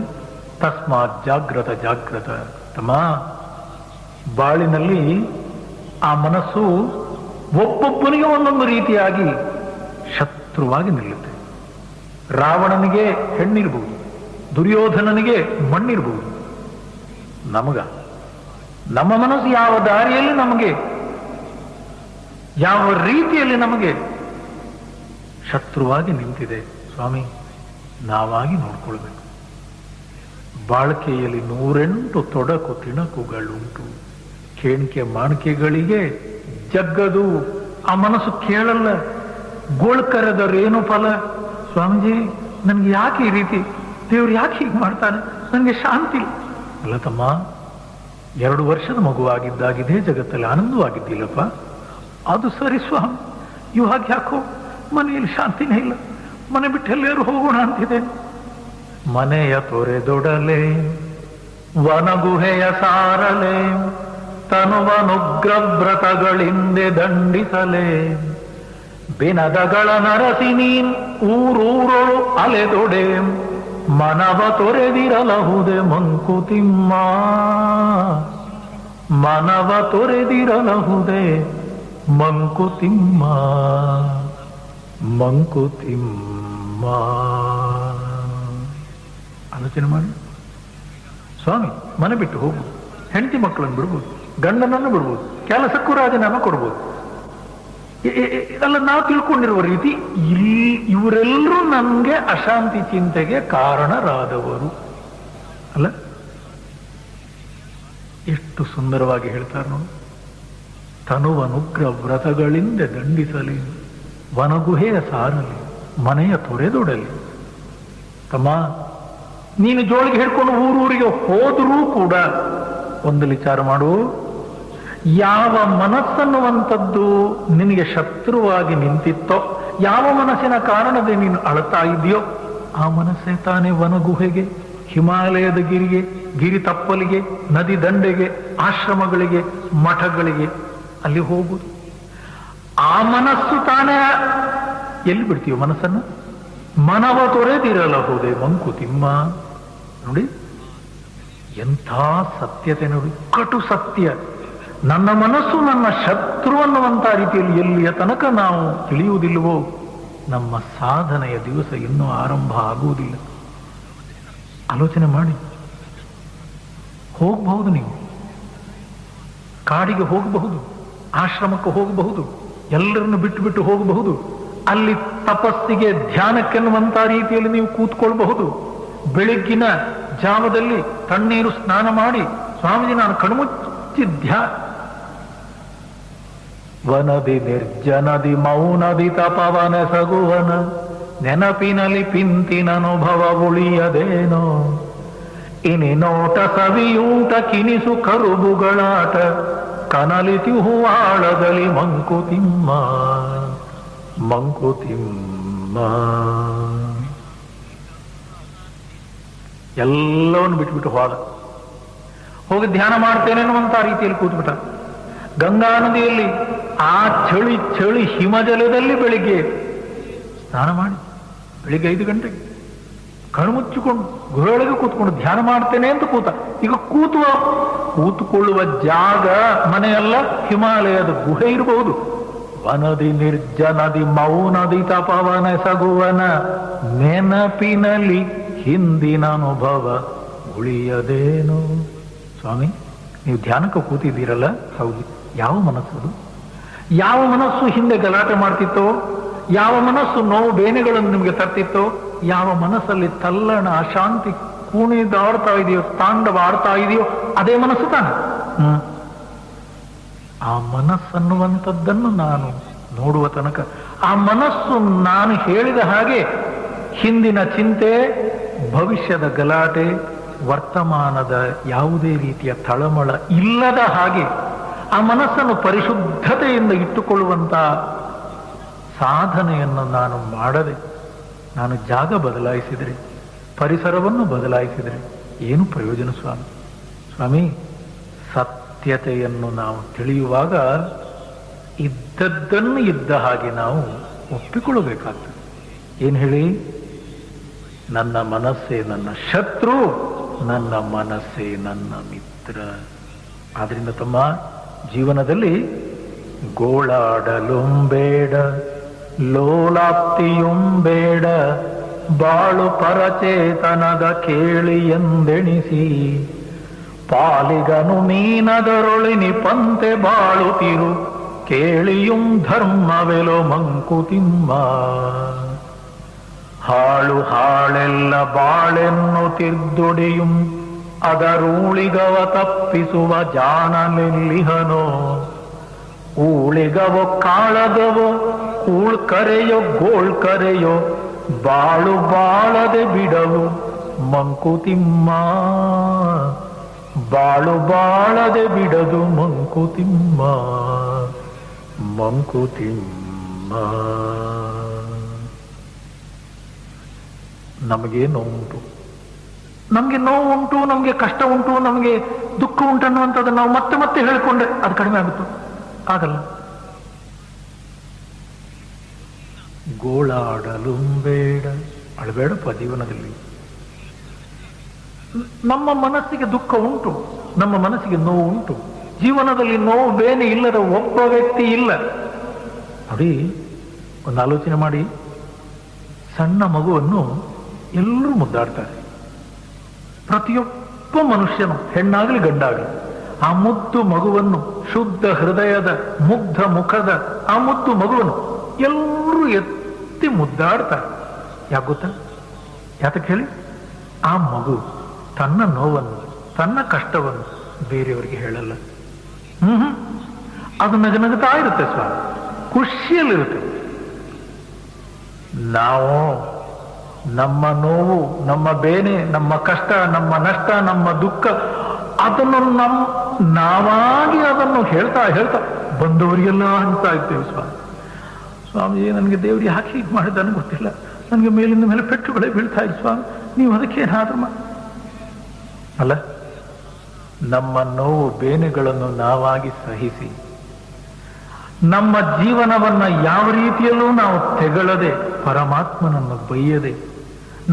ತಸ್ಮಾತ್ ಜಾಗ್ರತ. ತಮ್ಮ, ಬಾಳಿನಲ್ಲಿ ಆ ಮನಸ್ಸು ಒಬ್ಬೊಬ್ಬನಿಗೆ ಒಂದೊಂದು ರೀತಿಯಾಗಿ ಶತ್ರುವಾಗಿ ನಿಲ್ಲುತ್ತೆ. ರಾವಣನಿಗೆ ಹೆಣ್ಣಿರ್ಬಹುದು, ದುರ್ಯೋಧನನಿಗೆ ಮಣ್ಣಿರ್ಬಹುದು. ನಮ್ಮ ಮನಸ್ಸು ಯಾವ ದಾರಿಯಲ್ಲಿ ನಮಗೆ, ಯಾವ ರೀತಿಯಲ್ಲಿ ನಮಗೆ ಶತ್ರುವಾಗಿ ನಿಂತಿದೆ ಸ್ವಾಮಿ, ನಾವಾಗಿ ನೋಡ್ಕೊಳ್ಬೇಕು. ಬಾಳ್ಕೆಯಲ್ಲಿ 108 ತೊಡಕು ತಿಣಕುಗಳುಂಟು, ಕೇಣಿಕೆ ಮಾಣಿಕೆಗಳಿಗೆ ಜಗ್ಗದು. ಆ ಮನಸ್ಸು ಕೇಳಲ್ಲ. ಗೋಳ್ಕರದರೇನು ಫಲ. ಸ್ವಾಮೀಜಿ, ನನ್ಗೆ ಯಾಕೆ ಈ ರೀತಿ, ದೇವ್ರು ಯಾಕೆ ಹೀಗೆ ಮಾಡ್ತಾನೆ, ನನಗೆ ಶಾಂತಿ ಅಲ್ಲ. ತಮ್ಮ, 2 ವರ್ಷದ ಮಗುವಾಗಿದ್ದಾಗಿದೆ, ಜಗತ್ತಲ್ಲಿ ಆನಂದವಾಗಿದ್ದಿಲ್ಲಪ್ಪ, ಅದು ಸರಿ ಸ್ವಾಮಿ. ಇವಾಗ ಯಾಕೋ ಮನೆಯಲ್ಲಿ ಶಾಂತಿನೇ ಇಲ್ಲ, ಮನೆ ಬಿಟ್ಟು ಎಲ್ಲರೂ ಹೋಗೋಣ ಅಂತಿದೆ. ಮನೆಯ ತೊರೆದೊಡಲೆ ವನಗುಹೆಯ ಸಾರಲೆ, ತನುವನುಗ್ರವ್ರತಗಳಿಂದೆ ದಂಡಿಸಲೆ, ಬಿನದಗಳ ನರಸಿ ನೀನ್ ಊರೂರೊಳು ಅಲೆದೊಡೆ, ಮನವ ತೊರೆದಿರಲಹುದೆ ಮಂಕುತಿಮ್ಮ. ಮನವ ತೊರೆದಿರಲಹುದೆ ಮಂಕುತಿಮ್ಮ. ಆಲೋಚನೆ ಮಾಡಿ ಸ್ವಾಮಿ. ಮನೆ ಬಿಟ್ಟು ಹೋಗ್ಬೋದು, ಹೆಂಡತಿ ಮಕ್ಕಳನ್ನು ಬಿಡ್ಬೋದು, ಗಂಡನನ್ನು ಬಿಡ್ಬೋದು, ಕೆಲಸಕ್ಕೂ ರಾಜೀನಾಮೆ ಕೊಡ್ಬೋದು. ಇದೆಲ್ಲ ನಾವು ತಿಳ್ಕೊಂಡಿರುವ ರೀತಿ. ಇವರೆಲ್ಲರೂ ನನ್ಗೆ ಅಶಾಂತಿ ಚಿಂತೆಗೆ ಕಾರಣರಾದವರು ಅಲ್ಲ. ಎಷ್ಟು ಸುಂದರವಾಗಿ ಹೇಳ್ತಾರೆ ನೋಡಿ. ತನುವನುಗ್ರ ವ್ರತಗಳಿಂದ ದಂಡಿಸಲಿ, ವನಗುಹೆಯ ಸಾರಲಿ, ಮನೆಯ ತೊರೆದೊಡಲಿ. ತಮ್ಮ, ನೀನು ಜೋಳಿಗೆ ಹಿಡ್ಕೊಂಡು ಊರೂರಿಗೆ ಹೋದರೂ ಕೂಡ ಒಂದು ವಿಚಾರ ಮಾಡು. ಯಾವ ಮನಸ್ಸನ್ನುವಂಥದ್ದು ನಿನಗೆ ಶತ್ರುವಾಗಿ ನಿಂತಿತ್ತೋ, ಯಾವ ಮನಸ್ಸಿನ ಕಾರಣದ ನೀನು ಅಳ್ತಾ ಇದೆಯೋ, ಆ ಮನಸ್ಸೇ ತಾನೇ ವನಗುಹೆಗೆ, ಹಿಮಾಲಯದ ಗಿರಿಗೆ, ಗಿರಿ ತಪ್ಪಲಿಗೆ, ನದಿ ದಂಡೆಗೆ, ಆಶ್ರಮಗಳಿಗೆ, ಮಠಗಳಿಗೆ ಅಲ್ಲಿ ಹೋಗುದು. ಆ ಮನಸ್ಸು ತಾನೇ ಎಲ್ಲಿ ಬಿಡ್ತೀಯೋ ಮನಸ್ಸನ್ನು? ಮನವ ತೊರೆದಿರಲಹುದೆ ಮಂಕುತಿಮ್ಮ. ನೋಡಿ ಎಂಥ ಸತ್ಯತೆ ನೋಡಿ, ಕಟು ಸತ್ಯ. ನನ್ನ ಮನಸ್ಸು ನನ್ನ ಶತ್ರು ಅನ್ನುವಂಥ ರೀತಿಯಲ್ಲಿ ಎಲ್ಲಿಯ ತನಕ ನಾವು ತಿಳಿಯುವುದಿಲ್ಲವೋ, ನಮ್ಮ ಸಾಧನೆಯ ದಿವಸ ಇನ್ನೂ ಆರಂಭ ಆಗುವುದಿಲ್ಲ. ಆಲೋಚನೆ ಮಾಡಿ. ಹೋಗಬಹುದು, ನೀವು ಕಾಡಿಗೆ ಹೋಗಬಹುದು, ಆಶ್ರಮಕ್ಕೆ ಹೋಗಬಹುದು, ಎಲ್ಲರನ್ನು ಬಿಟ್ಟು ಬಿಟ್ಟು ಹೋಗಬಹುದು. ಅಲ್ಲಿ ತಪಸ್ಸಿಗೆ, ಧ್ಯಾನಕ್ಕೆನ್ನುವಂತ ರೀತಿಯಲ್ಲಿ ನೀವು ಕೂತ್ಕೊಳ್ಬಹುದು. ಬೆಳಗ್ಗಿನ ಜಾವದಲ್ಲಿ ತಣ್ಣೀರು ಸ್ನಾನ ಮಾಡಿ, ಸ್ವಾಮೀಜಿ ನಾನು ಕಣ್ಮುಚ್ಚಿ ವನದಿ ನಿರ್ಜನದಿ ಮೌನದಿ ತಪವನ ಸಗುವನ ನೆನಪಿನಲ್ಲಿ ಪಿಂತಿನ ಅನುಭವ ಉಳಿಯದೇನೋ ಇನಿ ನೋಟ ಸವಿಯೂಟ ಕಿನಿಸು ಕರುಬುಗಳಾಟ ಕನಲಿತಿ ಹೂವಾಳದಲ್ಲಿ ಮಂಕುತಿಮ್ಮ ಮಂಕುತಿಮ್ಮ. ಎಲ್ಲವನ್ನು ಬಿಟ್ಬಿಟ್ಟು ಹೋಗಿ ಧ್ಯಾನ ಮಾಡ್ತೇನೆ ಅನ್ನುವಂತ ರೀತಿಯಲ್ಲಿ ಕೂತ್ಬಿಟ್ಟ. ಗಂಗಾ ನದಿಯಲ್ಲಿ ಆ ಚಳಿ ಚಳಿ ಹಿಮಜಲದಲ್ಲಿ ಬೆಳಿಗ್ಗೆ ಸ್ನಾನ ಮಾಡಿ ಬೆಳಿಗ್ಗೆ 5 ಗಂಟೆಗೆ ಕಣ್ಮುಚ್ಚಿಕೊಂಡು ಗುಹೆಯೊಳಗೆ ಕೂತ್ಕೊಂಡು ಧ್ಯಾನ ಮಾಡ್ತೇನೆ ಅಂತ ಕೂತ. ಈಗ ಕೂತುಕೊಳ್ಳುವ ಜಾಗ ಮನೆಯಲ್ಲ, ಹಿಮಾಲಯದ ಗುಹೆ ಇರಬಹುದು. ವನದಿ ನಿರ್ಜನದಿ ಮೌನದಿ ತಪವನ ಸಗುವನ ನೆನಪಿನಲ್ಲಿ ಹಿಂದಿನ ಅನುಭವ ಉಳಿಯದೇನು. ಸ್ವಾಮಿ, ನೀವು ಧ್ಯಾನಕ್ಕೆ ಕೂತಿದ್ದೀರಲ್ಲ, ಹೌದು. ಯಾವ ಮನಸ್ಸದು? ಯಾವ ಮನಸ್ಸು ಹಿಂದೆ ಗಲಾಟೆ ಮಾಡ್ತಿತ್ತೋ, ಯಾವ ಮನಸ್ಸು ನೋವು ಬೇನೆಗಳನ್ನು ನಿಮಗೆ ತರ್ತಿತ್ತೋ, ಯಾವ ಮನಸ್ಸಲ್ಲಿ ತಲ್ಲಣ ಅಶಾಂತಿ ಕುಣಿದಾಡ್ತಾ ಇದೆಯೋ, ತಾಂಡವ ಆಡ್ತಾ ಇದೆಯೋ, ಅದೇ ಮನಸ್ಸು ತಾನೆ. ಆ ಮನಸ್ಸನ್ನುವಂಥದ್ದನ್ನು ನಾನು ನೋಡುವ ತನಕ ಆ ಮನಸ್ಸು ನಾನು ಹೇಳಿದ ಹಾಗೆ ಹಿಂದಿನ ಚಿಂತೆ, ಭವಿಷ್ಯದ ಗಲಾಟೆ, ವರ್ತಮಾನದ ಯಾವುದೇ ರೀತಿಯ ತಳಮಳ ಇಲ್ಲದ ಹಾಗೆ ಆ ಮನಸ್ಸನ್ನು ಪರಿಶುದ್ಧತೆಯಿಂದ ಇಟ್ಟುಕೊಳ್ಳುವಂತ ಸಾಧನೆಯನ್ನು ನಾನು ಮಾಡದೆ, ನಾನು ಜಾಗ ಬದಲಾಯಿಸಿದರೆ, ಪರಿಸರವನ್ನು ಬದಲಾಯಿಸಿದರೆ ಏನು ಪ್ರಯೋಜನ ಸ್ವಾಮಿ? ಸ್ವಾಮಿ, ಸತ್ಯತೆಯನ್ನು ನಾವು ತಿಳಿಯುವಾಗ ಇದ್ದದ್ದನ್ನು ಇದ್ದ ಹಾಗೆ ನಾವು ಒಪ್ಪಿಕೊಳ್ಳಬೇಕಾಗ್ತದೆ. ಏನು ಹೇಳಿ? ನನ್ನ ಮನಸ್ಸೇ ನನ್ನ ಶತ್ರು, ನನ್ನ ಮನಸ್ಸೇ ನನ್ನ ಮಿತ್ರ. ಆದ್ರಿಂದ ತಮ್ಮ ಜೀವನದಲ್ಲಿ ಗೋಳಾಡಲುಂಬೇಡ, ಲೋಲಾಪ್ತಿಯುಂಬೇಡ, ಬಾಳು ಪರಚೇತನದ ಕೇಳಿ ಎಂದೆಣಿಸಿ, ಪಾಲಿಗನು ನೀನದರೊಳಿನಿ ಪಂತೆ ಬಾಳುತ್ತಿರು, ಕೇಳಿಯುಂ ಧರ್ಮವೆಲೋ ಮಂಕುತಿಮ್ಮ. ಹಾಳು ಹಾಳೆಲ್ಲ ಬಾಳೆನ್ನು ತಿರ್ದುಡಿಯುಂ ಅದರೂಳಿಗವ ತಪ್ಪಿಸುವ ಜಾಣನೆಲ್ಲಿಹನೋ, ಊಳಿಗವೋ ಕಾಳಗವೋ ಕೂಳ್ಕರೆಯೋ ಗೋಳ್ಕರೆಯೋ, ಬಾಳು ಬಾಳದೆ ಬಿಡವು ಮಂಕುತಿಮ್ಮ, ಬಾಳು ಬಾಳದೆ ಬಿಡದು ಮಂಕುತಿಮ್ಮ ಮಂಕುತಿಮ್ಮ. ನಮಗೆ ನೋವುಂಟು, ನಮಗೆ ನೋವು ಉಂಟು, ನಮಗೆ ಕಷ್ಟ ಉಂಟು, ನಮಗೆ ದುಃಖ ಉಂಟು ಅನ್ನುವಂಥದ್ದು ನಾವು ಮತ್ತೆ ಮತ್ತೆ ಹೇಳಿಕೊಂಡ್ರೆ ಅದು ಕಡಿಮೆ ಆಗುತ್ತೆ? ಆಗಲ್ಲ. ಗೋಳಾಡಲು ಬೇಡ, ಅಳಬೇಡಪ್ಪ ಜೀವನದಲ್ಲಿ. ನಮ್ಮ ಮನಸ್ಸಿಗೆ ದುಃಖ ಉಂಟು, ನಮ್ಮ ಮನಸ್ಸಿಗೆ ನೋವು ಉಂಟು. ಜೀವನದಲ್ಲಿ ನೋವು ಬೇನೆ ಇಲ್ಲದ ಒಬ್ಬ ವ್ಯಕ್ತಿ ಇಲ್ಲ. ನೋಡಿ, ಒಂದು ಆಲೋಚನೆ ಮಾಡಿ. ಸಣ್ಣ ಮಗುವನ್ನು ಎಲ್ಲರೂ ಮುದ್ದಾಡ್ತಾರೆ. ಪ್ರತಿಯೊಬ್ಬ ಮನುಷ್ಯನು, ಹೆಣ್ಣಾಗಲಿ ಗಂಡಾಗಲಿ, ಆ ಮುದ್ದು ಮಗುವನ್ನು, ಶುದ್ಧ ಹೃದಯದ ಮುಗ್ಧ ಮುಖದ ಆ ಮುದ್ದು ಮಗುವನ್ನು ಎಲ್ಲರೂ ಎತ್ತಿ ಮುದ್ದಾಡ್ತಾರೆ. ಯಾಕೆ ಗೊತ್ತಾ? ಯಾತಕ್ಕೆ ಹೇಳಿ? ಆ ಮಗು ತನ್ನ ನೋವನ್ನು, ತನ್ನ ಕಷ್ಟವನ್ನು ಬೇರೆಯವರಿಗೆ ಹೇಳಲ್ಲ. ಅದು ನಗನಗುತ್ತಾ ಇರುತ್ತೆ ಸ್ವಾಮಿ, ಖುಷಿಯಲ್ಲಿರುತ್ತೆ. ನಾವು ನಮ್ಮ ನೋವು, ನಮ್ಮ ಬೇನೆ, ನಮ್ಮ ಕಷ್ಟ, ನಮ್ಮ ನಷ್ಟ, ನಮ್ಮ ದುಃಖ, ಅದನ್ನು ನಾವಾಗಿ ಅದನ್ನು ಹೇಳ್ತಾ ಹೇಳ್ತಾ ಬಂದವರಿಗೆಲ್ಲ ಹಂಚ್ತಾ ಇರ್ತೇವೆ. ಸ್ವಾಮಿ, ನನಗೆ ದೇವರಿಗೆ ಹಾಕಿ ಹೀಗೆ ಮಾಡಿದ್ದಾನೆ ಗೊತ್ತಿಲ್ಲ, ನನಗೆ ಮೇಲಿಂದ ಮೇಲೆ ಪೆಟ್ಟುಗಳೇ ಬೀಳ್ತಾ ಇತ್ತು ಸ್ವಾಮಿ, ನೀವು ಅದಕ್ಕೆ ಏನಾದ್ರೂ ಅಲ್ಲ. ನಮ್ಮ ನೋವು ಬೇನೆಗಳನ್ನು ನಾವಾಗಿ ಸಹಿಸಿ, ನಮ್ಮ ಜೀವನವನ್ನ ಯಾವ ರೀತಿಯಲ್ಲೂ ನಾವು ತೆಗಳದೆ, ಪರಮಾತ್ಮನನ್ನು ಬೈಯದೆ,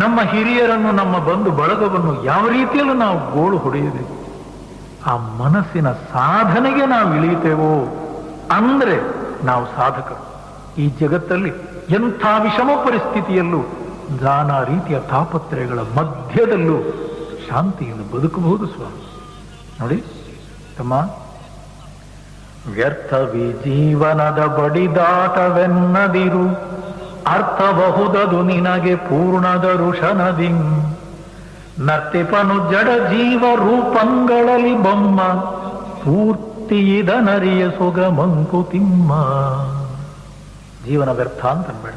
ನಮ್ಮ ಹಿರಿಯರನ್ನು, ನಮ್ಮ ಬಂಧು ಬಳಗವನ್ನು ಯಾವ ರೀತಿಯಲ್ಲೂ ನಾವು ಗೋಳು ಹೊಡೆಯದೆ, ಆ ಮನಸ್ಸಿನ ಸಾಧನೆಗೆ ನಾವು ಇಳಿಯುತ್ತೇವೋ ಅಂದ್ರೆ ನಾವು ಸಾಧಕರು. ಈ ಜಗತ್ತಲ್ಲಿ ಎಂಥ ವಿಷಮ ಪರಿಸ್ಥಿತಿಯಲ್ಲೂ, ನಾನಾ ರೀತಿಯ ತಾಪತ್ರಯಗಳ ಮಧ್ಯದಲ್ಲೂ ಶಾಂತಿಯನ್ನು ಬದುಕಬಹುದು ಸ್ವಾಮಿ. ನೋಡಿ ತಮ್ಮ, ವ್ಯರ್ಥವಿ ಜೀವನದ ಬಡಿದಾಟವೆನ್ನದಿರು, ಅರ್ಥಬಹುದದು ನಿನಗೆ ಪೂರ್ಣದ ಋಷನದಿ, ನರ್ತಿಪನು ಜಡ ಜೀವ ರೂಪಂಗಳಲ್ಲಿ ಬೊಮ್ಮ, ಪೂರ್ತಿ ಇದನರಿಯ ಸೊಗ ಮಂಕುತಿಮ್ಮ. ಜೀವನ ವ್ಯರ್ಥ ಅಂತ ಅನ್ಬೇಡ.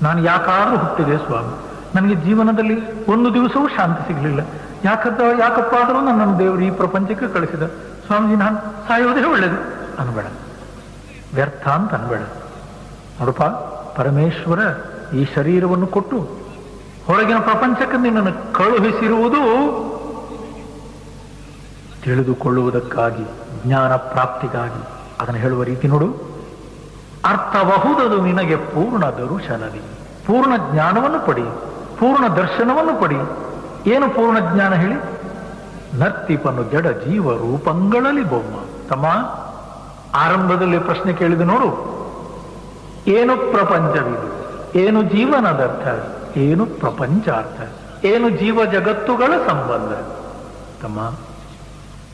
ನಾನು ಯಾಕಾದ್ರೂ ಹುಟ್ಟಿದೆ ಸ್ವಾಮಿ, ನನಗೆ ಜೀವನದಲ್ಲಿ ಒಂದು ದಿವಸವೂ ಶಾಂತಿ ಸಿಗಲಿಲ್ಲ, ಯಾಕಪ್ಪ ಆದರೂ ನನ್ನನ್ನು ದೇವರು ಈ ಪ್ರಪಂಚಕ್ಕೆ ಕಳಿಸಿದ. ಸ್ವಾಮೀಜಿ, ನಾನು ಸಾಯೋದೇ ಒಳ್ಳೇದು ಅನ್ಬೇಡ, ವ್ಯರ್ಥ ಅಂತ ಅನ್ಬೇಡ. ನೋಡಪ್ಪ, ಪರಮೇಶ್ವರ ಈ ಶರೀರವನ್ನು ಕೊಟ್ಟು ಹೊರಗಿನ ಪ್ರಪಂಚಕ್ಕೆ ನಿನ್ನನ್ನು ಕಳುಹಿಸಿರುವುದು ತಿಳಿದುಕೊಳ್ಳುವುದಕ್ಕಾಗಿ, ಜ್ಞಾನ ಪ್ರಾಪ್ತಿಗಾಗಿ. ಅದನ್ನು ಹೇಳುವ ರೀತಿ ನೋಡು. ಅರ್ಥಬಹುದದು ನಿನಗೆ ಪೂರ್ಣ ದರುಶನದಿ. ಪೂರ್ಣ ಜ್ಞಾನವನ್ನು ಪಡಿ, ಪೂರ್ಣ ದರ್ಶನವನ್ನು ಪಡಿ. ಏನು ಪೂರ್ಣ ಜ್ಞಾನ ಹೇಳಿ? ನರ್ತಿಪನು ಜಡ ಜೀವ ರೂಪಂಗಳಲ್ಲಿ ಬೊಮ್ಮ. ತಮ್ಮ, ಆರಂಭದಲ್ಲಿ ಪ್ರಶ್ನೆ ಕೇಳಿದ ನೋಡು. ಏನು ಪ್ರಪಂಚವಿದು? ಏನು ಜೀವನದರ್ಥ? ಏನು ಪ್ರಪಂಚಾರ್ಥ? ಏನು ಜೀವ ಜಗತ್ತುಗಳ ಸಂಬಂಧ? ತಮ್ಮ,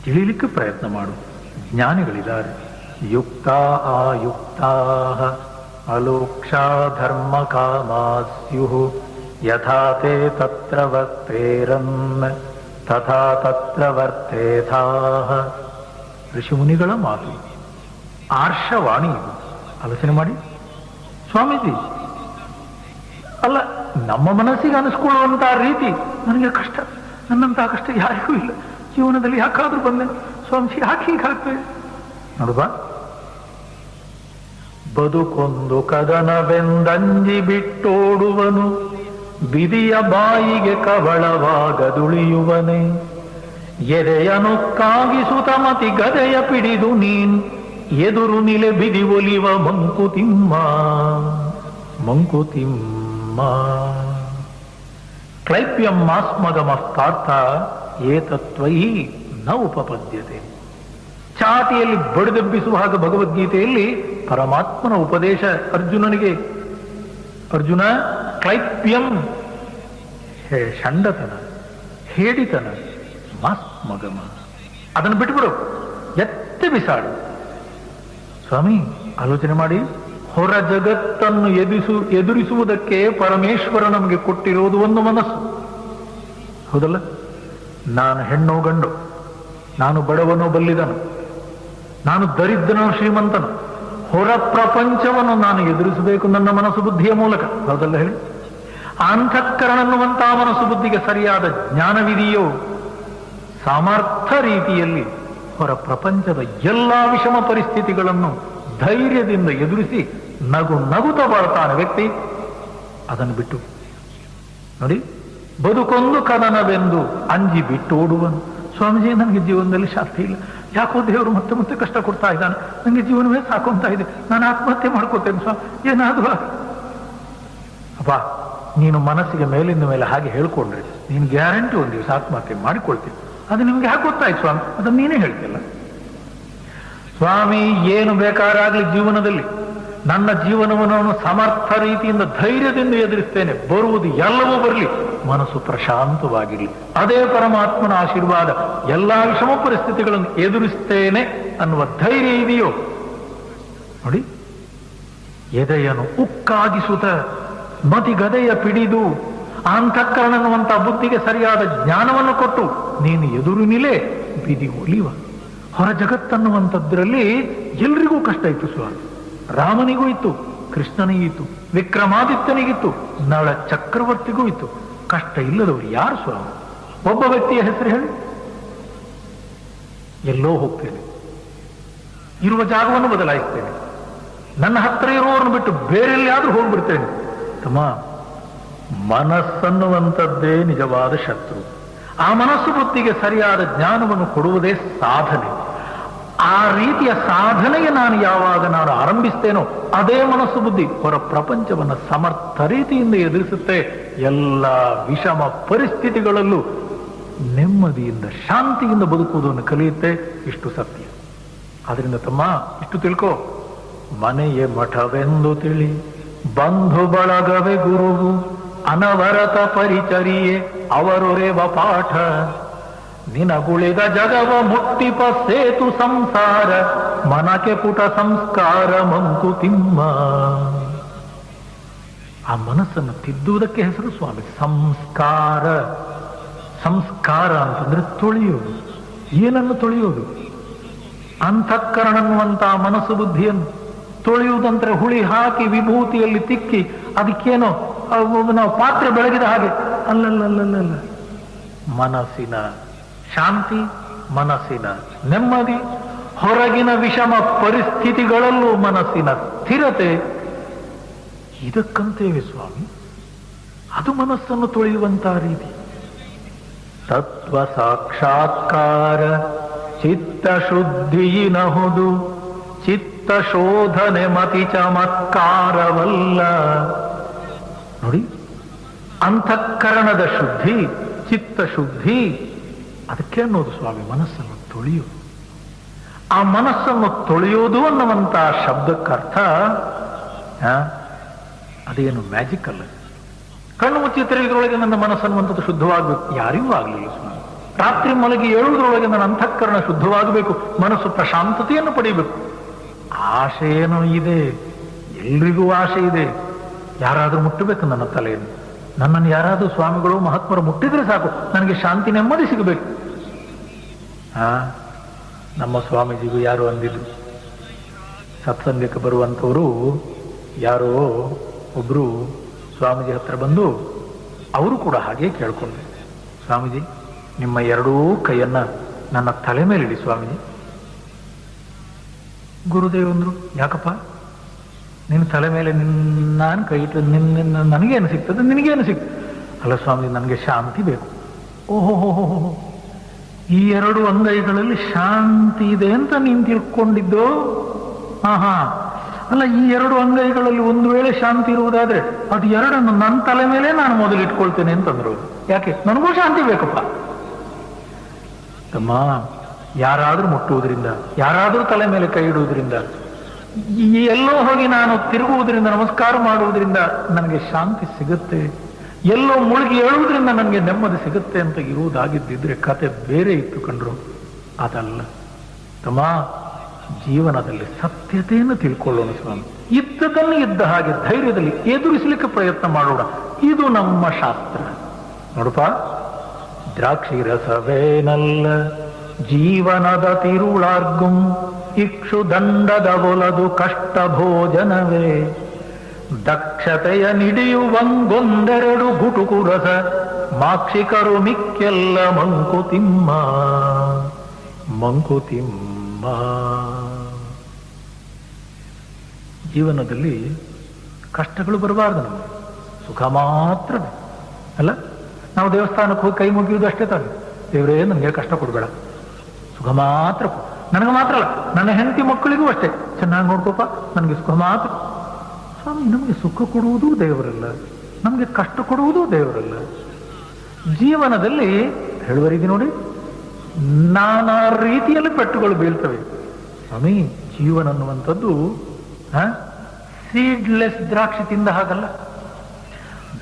ತಿಳಿಲಿಕ್ಕೆ ಪ್ರಯತ್ನ ಮಾಡು. ಜ್ಞಾನಿಗಳಿದ್ದಾರೆ. ಯುಕ್ತ ಆಯುಕ್ತಾ ಅಲೋಕ್ಷಾ ಧರ್ಮ ಕಾಮಾಸ್ಯು ಯಥಾ ತೇ ತತ್ರ ವರ್ತೇರನ್ ತಥಾ ತತ್ರ ವರ್ತೇಥಾಃ. ಋಷಿಮುನಿಗಳ ಮಾತು, ಆರ್ಷವಾಣಿ ಇದು. ಆಲೋಚನೆ ಮಾಡಿ ಸ್ವಾಮೀಜಿ. ಅಲ್ಲ, ನಮ್ಮ ಮನಸ್ಸಿಗೆ ಅನಿಸ್ಕೊಳ್ಳುವಂತಹ ರೀತಿ ನನಗೆ ಕಷ್ಟ, ನನ್ನಂತಹ ಕಷ್ಟ ಯಾರಿಗೂ ಇಲ್ಲ, ಜೀವನದಲ್ಲಿ ಯಾಕಾದ್ರೂ ಬಂದೆ ಸ್ವಾಮೀಜಿ, ಯಾಕೆ ಹೀಗಾಗ್ತದೆ? ನೋಡುವ, ಬದುಕೊಂದು ಕದನವೆಂದಂಜಿ ಬಿಟ್ಟೋಡುವನು, ಬಿದಿಯ ಬಾಯಿಗೆ ಕವಳವಾಗದುಳಿಯುವನೆ. ಎದೆಯನು ಕಾಗಿಸುತ ಮತಿ ಗದೆಯ ಪಿಡಿದು ನೀನ್ ಎದುರು ನಿಲೆ ಬಿದಿ ಒಲಿವ ಮಂಕುತಿಮ್ಮ. ಮಂಕುತಿಮ್ಮ ಕ್ಲೈಪ್ಯಂ ಮಾಸ್ಮಗಮ ಪಾರ್ಥ ಏತತ್ವಯಿ ನ ಉಪಪದ್ಯತೆ. ಚಾಟಿಯಲ್ಲಿ ಬಡಿದೆಬ್ಬಿಸುವ ಹಾಗೆ ಭಗವದ್ಗೀತೆಯಲ್ಲಿ ಪರಮಾತ್ಮನ ಉಪದೇಶ ಅರ್ಜುನನಿಗೆ. ಅರ್ಜುನ, ಕ್ಲೈಪ್ಯಂ ಷಂಡತನ, ಹೇಡಿತನ, ಮಾಸ್ಮಗಮ, ಅದನ್ನು ಬಿಟ್ಬಿಡು, ಎತ್ತೆ ಬಿಸಾಡು. ಸ್ವಾಮಿ, ಆಲೋಚನೆ ಮಾಡಿ. ಹೊರ ಜಗತ್ತನ್ನು ಎದುರಿಸುವುದಕ್ಕೆ ಪರಮೇಶ್ವರ ನಮಗೆ ಕೊಟ್ಟಿರುವುದು ಒಂದು ಮನಸ್ಸು, ಹೌದಲ್ಲ? ನಾನು ಹೆಣ್ಣೋ ಗಂಡು, ನಾನು ಬಡವನೋ ಬಲ್ಲಿದನು, ನಾನು ದರಿದ್ರನೋ ಶ್ರೀಮಂತನು, ಹೊರ ಪ್ರಪಂಚವನ್ನು ನಾನು ಎದುರಿಸಬೇಕು ನನ್ನ ಮನಸ್ಸು ಬುದ್ಧಿಯ ಮೂಲಕ, ಹೌದಲ್ಲ ಹೇಳಿ? ಅಂತಃಕರಣ ಅನ್ನುವಂತಹ ಮನಸ್ಸು ಬುದ್ಧಿಗೆ ಸರಿಯಾದ ಜ್ಞಾನವಿದೆಯೋ, ಸಾಮರ್ಥ್ಯ ರೀತಿಯಲ್ಲಿ ಹೊರ ಪ್ರಪಂಚದ ಎಲ್ಲಾ ವಿಷಮ ಪರಿಸ್ಥಿತಿಗಳನ್ನು ಧೈರ್ಯದಿಂದ ಎದುರಿಸಿ ನಗುತ್ತಾ ಬಾಳ್ತಾನೆ ವ್ಯಕ್ತಿ. ಅದನ್ನು ಬಿಟ್ಟು ನೋಡಿ, ಬದುಕೊಂದು ಕದನವೆಂದು ಅಂಜಿ ಬಿಟ್ಟು ಓಡುವನು. ಸ್ವಾಮೀಜಿ, ನನಗೆ ಜೀವನದಲ್ಲಿ ಶಾಂತಿ ಇಲ್ಲ, ಯಾಕೋ ದೇವರು ಮತ್ತೆ ಮತ್ತೆ ಕಷ್ಟ ಕೊಡ್ತಾ ಇದ್ದಾನೆ, ನನಗೆ ಜೀವನವೇ ಸಾಕೊಂತ ಇದೆ, ನಾನು ಆತ್ಮಹತ್ಯೆ ಮಾಡ್ಕೋತೇನೆ ಸ್ವಾಮಿ, ಏನಾದ್ರು. ಅಪ್ಪ, ನೀನು ಮನಸ್ಸಿಗೆ ಮೇಲಿಂದ ಮೇಲೆ ಹಾಗೆ ಹೇಳ್ಕೊಂಡ್ರೆ ನೀನು ಗ್ಯಾರಂಟಿ ಒಂದು ದಿವಸ ಆತ್ಮಹತ್ಯೆ ಮಾಡಿಕೊಳ್ತೀನಿ. ಅದು ನಿಮ್ಗೆ ಯಾಕೆ ಗೊತ್ತಾಯ್ತು ಸ್ವಾಮಿ? ಅದನ್ನು ನೀನೇ ಹೇಳ್ತಿಲ್ಲ. ಸ್ವಾಮಿ, ಏನು ಬೇಕಾರಾಗ್ಲಿ ಜೀವನದಲ್ಲಿ ನನ್ನ ಜೀವನವನ್ನು ಸಮರ್ಥ ರೀತಿಯಿಂದ ಧೈರ್ಯದಿಂದ ಎದುರಿಸ್ತೇನೆ, ಬರುವುದು ಎಲ್ಲವೂ ಬರಲಿ, ಮನಸ್ಸು ಪ್ರಶಾಂತವಾಗಿರಲಿ, ಅದೇ ಪರಮಾತ್ಮನ ಆಶೀರ್ವಾದ. ಎಲ್ಲಾ ವಿಷಮ ಪರಿಸ್ಥಿತಿಗಳನ್ನು ಎದುರಿಸ್ತೇನೆ ಅನ್ನುವ ಧೈರ್ಯ ಇದೆಯೋ ನೋಡಿ. ಎದೆಯನ್ನು ಉಕ್ಕಾಗಿಸುತ್ತ ಮತಿ ಗದೆಯ ಪಿಡಿದು ಅಂತಃಕರಣ ಅನ್ನುವಂಥ ಬುದ್ಧಿಗೆ ಸರಿಯಾದ ಜ್ಞಾನವನ್ನು ಕೊಟ್ಟು ನೀನು ಎದುರು ನಿಲೆ ಬಿದಿ ಒಲಿವ. ಹೊರ ಜಗತ್ತನ್ನುವಂಥದ್ರಲ್ಲಿ ಎಲ್ರಿಗೂ ಕಷ್ಟ ಇತ್ತು ಸ್ವಾಮಿ. ರಾಮನಿಗೂ ಇತ್ತು, ಕೃಷ್ಣನಿಗಿತ್ತು, ವಿಕ್ರಮಾದಿತ್ಯನಿಗಿತ್ತು, ನಳ ಚಕ್ರವರ್ತಿಗೂ ಇತ್ತು. ಕಷ್ಟ ಇಲ್ಲದವರು ಯಾರು ಸ್ವಾಮಿ? ಒಬ್ಬ ವ್ಯಕ್ತಿಯ ಹೆಸರು ಹೇಳಿ. ಎಲ್ಲೋ ಹೋಗ್ತೇನೆ, ಇರುವ ಜಾಗವನ್ನು ಬದಲಾಯಿಸ್ತೇನೆ, ನನ್ನ ಹತ್ತಿರ ಇರುವವರನ್ನು ಬಿಟ್ಟು ಬೇರೆಲ್ಲಾದ್ರೂ ಹೋಗ್ಬಿಡ್ತೇನೆ. ತಮ್ಮ, ಮನಸ್ಸನ್ನುವಂಥದ್ದೇ ನಿಜವಾದ ಶತ್ರು. ಆ ಮನಸ್ಸು ಬುದ್ಧಿಗೆ ಸರಿಯಾದ ಜ್ಞಾನವನ್ನು ಕೊಡುವುದೇ ಸಾಧನೆ. ಆ ರೀತಿಯ ಸಾಧನೆಗೆ ನಾನು ಯಾವಾಗ ಆರಂಭಿಸ್ತೇನೋ ಅದೇ ಮನಸ್ಸು ಬುದ್ಧಿ ಹೊರ ಪ್ರಪಂಚವನ್ನು ಸಮರ್ಥ ರೀತಿಯಿಂದ ಎದುರಿಸುತ್ತೆ. ಎಲ್ಲ ವಿಷಮ ಪರಿಸ್ಥಿತಿಗಳಲ್ಲೂ ನೆಮ್ಮದಿಯಿಂದ ಶಾಂತಿಯಿಂದ ಬದುಕುವುದನ್ನು ಕಲಿಯುತ್ತೆ. ಇಷ್ಟು ಸತ್ಯ. ಆದ್ರಿಂದ ತಮ್ಮ, ಇಷ್ಟು ತಿಳ್ಕೋ. ಮನೆಯೇ ಮಠವೆಂದು ತಿಳಿ, ಬಂಧು ಬಳಗವೇ ಗುರುವು, ಅನವರತ ಪರಿಚರಿಯೇ ಅವರೊರೆವ ಪಾಠ. ನಿನಗುಳಿದ ಜಗವ ಮುಟ್ಟಿಪ ಸೇತು ಸಂಸಾರ, ಮನಕ್ಕೆ ಪುಟ ಸಂಸ್ಕಾರ ಮಂಕುತಿಮ್ಮ. ಆ ಮನಸ್ಸನ್ನು ತಿದ್ದುವುದಕ್ಕೆ ಹೆಸರು ಸ್ವಾಮಿ ಸಂಸ್ಕಾರ. ಸಂಸ್ಕಾರ ಅಂತಂದ್ರೆ ತೊಳೆಯೋದು. ಏನನ್ನು ತೊಳೆಯೋದು? ಅಂತಃಕರಣ ಅನ್ನುವಂತಹ ಮನಸ್ಸು ಬುದ್ಧಿಯನ್ನು ತೊಳೆಯುವುದಂದ್ರೆ ಹುಳಿ ಹಾಕಿ ವಿಭೂತಿಯಲ್ಲಿ ತಿಕ್ಕಿ ಅದಕ್ಕೇನೋ ನಾವು ಪಾತ್ರೆ ಬೆಳಗಿದ ಹಾಗೆ ಅಲ್ಲಲ್ಲಲ್ಲಲ್ಲ. ಮನಸ್ಸಿನ ಶಾಂತಿ, ಮನಸ್ಸಿನ ನೆಮ್ಮದಿ, ಹೊರಗಿನ ವಿಷಮ ಪರಿಸ್ಥಿತಿಗಳಲ್ಲೂ ಮನಸ್ಸಿನ ಸ್ಥಿರತೆ, ಇದಕ್ಕಂತೇವೆ ಸ್ವಾಮಿ. ಅದು ಮನಸ್ಸನ್ನು ತೊಳೆಯುವಂತಹ ರೀತಿ. ತತ್ವ ಸಾಕ್ಷಾತ್ಕಾರ ಚಿತ್ತ ಶುದ್ಧಿಯಿನಹುದು, ಚಿತ್ತ ಶೋಧನೆ ಮತಿ ಚಮತ್ಕಾರವಲ್ಲ. ನೋಡಿ, ಅಂತಃಕರಣದ ಶುದ್ಧಿ, ಚಿತ್ತ ಶುದ್ಧಿ, ಅದಕ್ಕೆ ಅನ್ನೋದು ಸ್ವಾಮಿ ಮನಸ್ಸನ್ನು ತೊಳೆಯುವುದು. ಆ ಮನಸ್ಸನ್ನು ತೊಳೆಯೋದು ಅನ್ನುವಂತಹ ಶಬ್ದಕ್ಕರ್ಥ ಅದೇನು ಮ್ಯಾಜಿಕ್ ಅಲ್ಲ. ಕಣ್ಣು ಮುಚ್ಚಿ ತೆರೆಯುವುದರೊಳಗೆ ನನ್ನ ಮನಸ್ಸನ್ನುವಂಥದ್ದು ಶುದ್ಧವಾಗಬೇಕು. ಯಾರಿಗೂ ಆಗಲಿಲ್ಲ ಸ್ವಾಮಿ. ರಾತ್ರಿ ಮಲಗಿ ಏಳುವುದರೊಳಗೆ ನನ್ನ ಅಂತಃಕರಣ ಶುದ್ಧವಾಗಬೇಕು, ಮನಸ್ಸು ಪ್ರಶಾಂತತೆಯನ್ನು ಪಡೆಯಬೇಕು. ಆಶೆ ಏನೋ ಇದೆ, ಎಲ್ರಿಗೂ ಆಶೆ ಇದೆ. ಯಾರಾದ್ರೂ ಮುಟ್ಟಬೇಕು ನನ್ನ ತಲೆಯನ್ನು. ನನ್ನನ್ನು ಯಾರಾದ್ರೂ ಸ್ವಾಮಿಗಳು ಮಹಾತ್ಮರು ಮುಟ್ಟಿದ್ರೆ ಸಾಕು, ನನಗೆ ಶಾಂತಿ ನೆಮ್ಮದಿ ಸಿಗಬೇಕು. ನಮ್ಮ ಸ್ವಾಮೀಜಿಗೂ ಯಾರು ಅಂದಿದ್ರು, ಸತ್ಸಂಗಕ್ಕೆ ಬರುವಂಥವರು ಯಾರೋ ಒಬ್ರು ಸ್ವಾಮೀಜಿ ಹತ್ರ ಬಂದು ಅವರು ಕೂಡ ಹಾಗೆ ಕೇಳ್ಕೊಂಡ್ರು, ಸ್ವಾಮೀಜಿ ನಿಮ್ಮ ಎರಡೂ ಕೈಯನ್ನ ನನ್ನ ತಲೆ ಮೇಲೆ ಇಡಿ ಸ್ವಾಮೀಜಿ. ಗುರುದೇವಂದ್ರು, ಯಾಕಪ್ಪ ನಿನ್ನ ತಲೆ ಮೇಲೆ ನಾನು ಕೈ ಇಟ್ಟು ನನಗೇನು ಸಿಗ್ತದೆ, ನಿನಗೇನು ಸಿಗ್ತದೆ? ಅಲ್ಲ ಸ್ವಾಮಿ, ನನಗೆ ಶಾಂತಿ ಬೇಕು. ಓಹೋ, ಈ ಎರಡು ಅಂಗೈಗಳಲ್ಲಿ ಶಾಂತಿ ಇದೆ ಅಂತ ನೀನು ತಿಳ್ಕೊಂಡಿದ್ದು? ಅಲ್ಲ, ಈ ಎರಡು ಅಂಗೈಗಳಲ್ಲಿ ಒಂದು ವೇಳೆ ಶಾಂತಿ ಇರುವುದಾದ್ರೆ ಅದು ಎರಡನ್ನು ನನ್ನ ತಲೆ ಮೇಲೆ ನಾನು ಮೊದಲು ಇಟ್ಕೊಳ್ತೇನೆ ಅಂತಂದ್ರು. ಯಾಕೆ? ನನಗೂ ಶಾಂತಿ ಬೇಕಪ್ಪ. ತಮ್ಮ, ಯಾರಾದ್ರೂ ಮುಟ್ಟುವುದರಿಂದ, ಯಾರಾದ್ರೂ ತಲೆ ಮೇಲೆ ಕೈ ಇಡುವುದರಿಂದ, ಎಲ್ಲೋ ಹೋಗಿ ನಾನು ತಿರುಗುವುದರಿಂದ, ನಮಸ್ಕಾರ ಮಾಡುವುದರಿಂದ ನನಗೆ ಶಾಂತಿ ಸಿಗುತ್ತೆ, ಎಲ್ಲೋ ಮುಳುಗಿ ಏಳುವುದರಿಂದ ನನಗೆ ನೆಮ್ಮದಿ ಸಿಗುತ್ತೆ ಅಂತ ಇರುವುದಾಗಿದ್ದಿದ್ರೆ ಕತೆ ಬೇರೆ ಇತ್ತು ಕಂಡ್ರು. ಅದಲ್ಲ ತಮ್ಮ, ಜೀವನದಲ್ಲಿ ಸತ್ಯತೆಯನ್ನು ತಿಳ್ಕೊಳ್ಳೋಣ ಸ್ವಾಮಿ. ಇದ್ದದನ್ನು ಇದ್ದ ಹಾಗೆ ಧೈರ್ಯದಲ್ಲಿ ಎದುರಿಸಲಿಕ್ಕೆ ಪ್ರಯತ್ನ ಮಾಡೋಣ. ಇದು ನಮ್ಮ ಶಾಸ್ತ್ರ. ನೋಡಪ್ಪ, ದ್ರಾಕ್ಷಿ ರಸವೇನಲ್ಲ ಜೀವನದ ತಿರುಳಾರ್ಗುಂ, ಇಕ್ಷು ದಂಡದ ಒಲದು ಕಷ್ಟ ಭೋಜನವೇ, ದಕ್ಷತೆಯ ನಿಡಿಯುವಂಗೊಂದೆರಡು ಗುಟುಕು ರಸ, ಮಾಕ್ಷಿಕರು ಮಿಕ್ಕೆಲ್ಲ ಮಂಕುತಿಮ್ಮ ಮಂಕುತಿಮ್ಮ. ಜೀವನದಲ್ಲಿ ಕಷ್ಟಗಳು ಬರಬಾರ್ದು, ನಮಗೆ ಸುಖ ಮಾತ್ರ ಅಲ್ಲ. ನಾವು ದೇವಸ್ಥಾನಕ್ಕೆ ಹೋಗಿ ಕೈ ಮುಗಿಯುವುದು ಅಷ್ಟೇ ತಾನೆ, ದೇವರೇ ನನಗೆ ಕಷ್ಟ ಕೊಡಬೇಡ, ಸುಖ ಮಾತ್ರ ನನಗೆ ಮಾತ್ರ ಅಲ್ಲ, ನನ್ನ ಹೆಂಡತಿ ಮಕ್ಕಳಿಗೂ ಅಷ್ಟೇ, ಚೆನ್ನಾಗಿ ನೋಡ್ಕೋಪ, ನನಗೆ ಸುಖ ಮಾತ್ರ. ಸ್ವಾಮಿ, ನಮಗೆ ಸುಖ ಕೊಡುವುದೂ ದೇವರಲ್ಲ, ನಮಗೆ ಕಷ್ಟ ಕೊಡುವುದೂ ದೇವರಲ್ಲ. ಜೀವನದಲ್ಲಿ ಹೇಳುವರಿಗೆ ನೋಡಿ, ನಾನಾ ರೀತಿಯಲ್ಲಿ ಪೆಟ್ಟುಗಳು ಬೀಳ್ತವೆ ಸ್ವಾಮಿ. ಜೀವನ ಅನ್ನುವಂಥದ್ದು ಸೀಡ್ಲೆಸ್ ದ್ರಾಕ್ಷಿ ತಿಂದ ಹಾಗಲ್ಲ.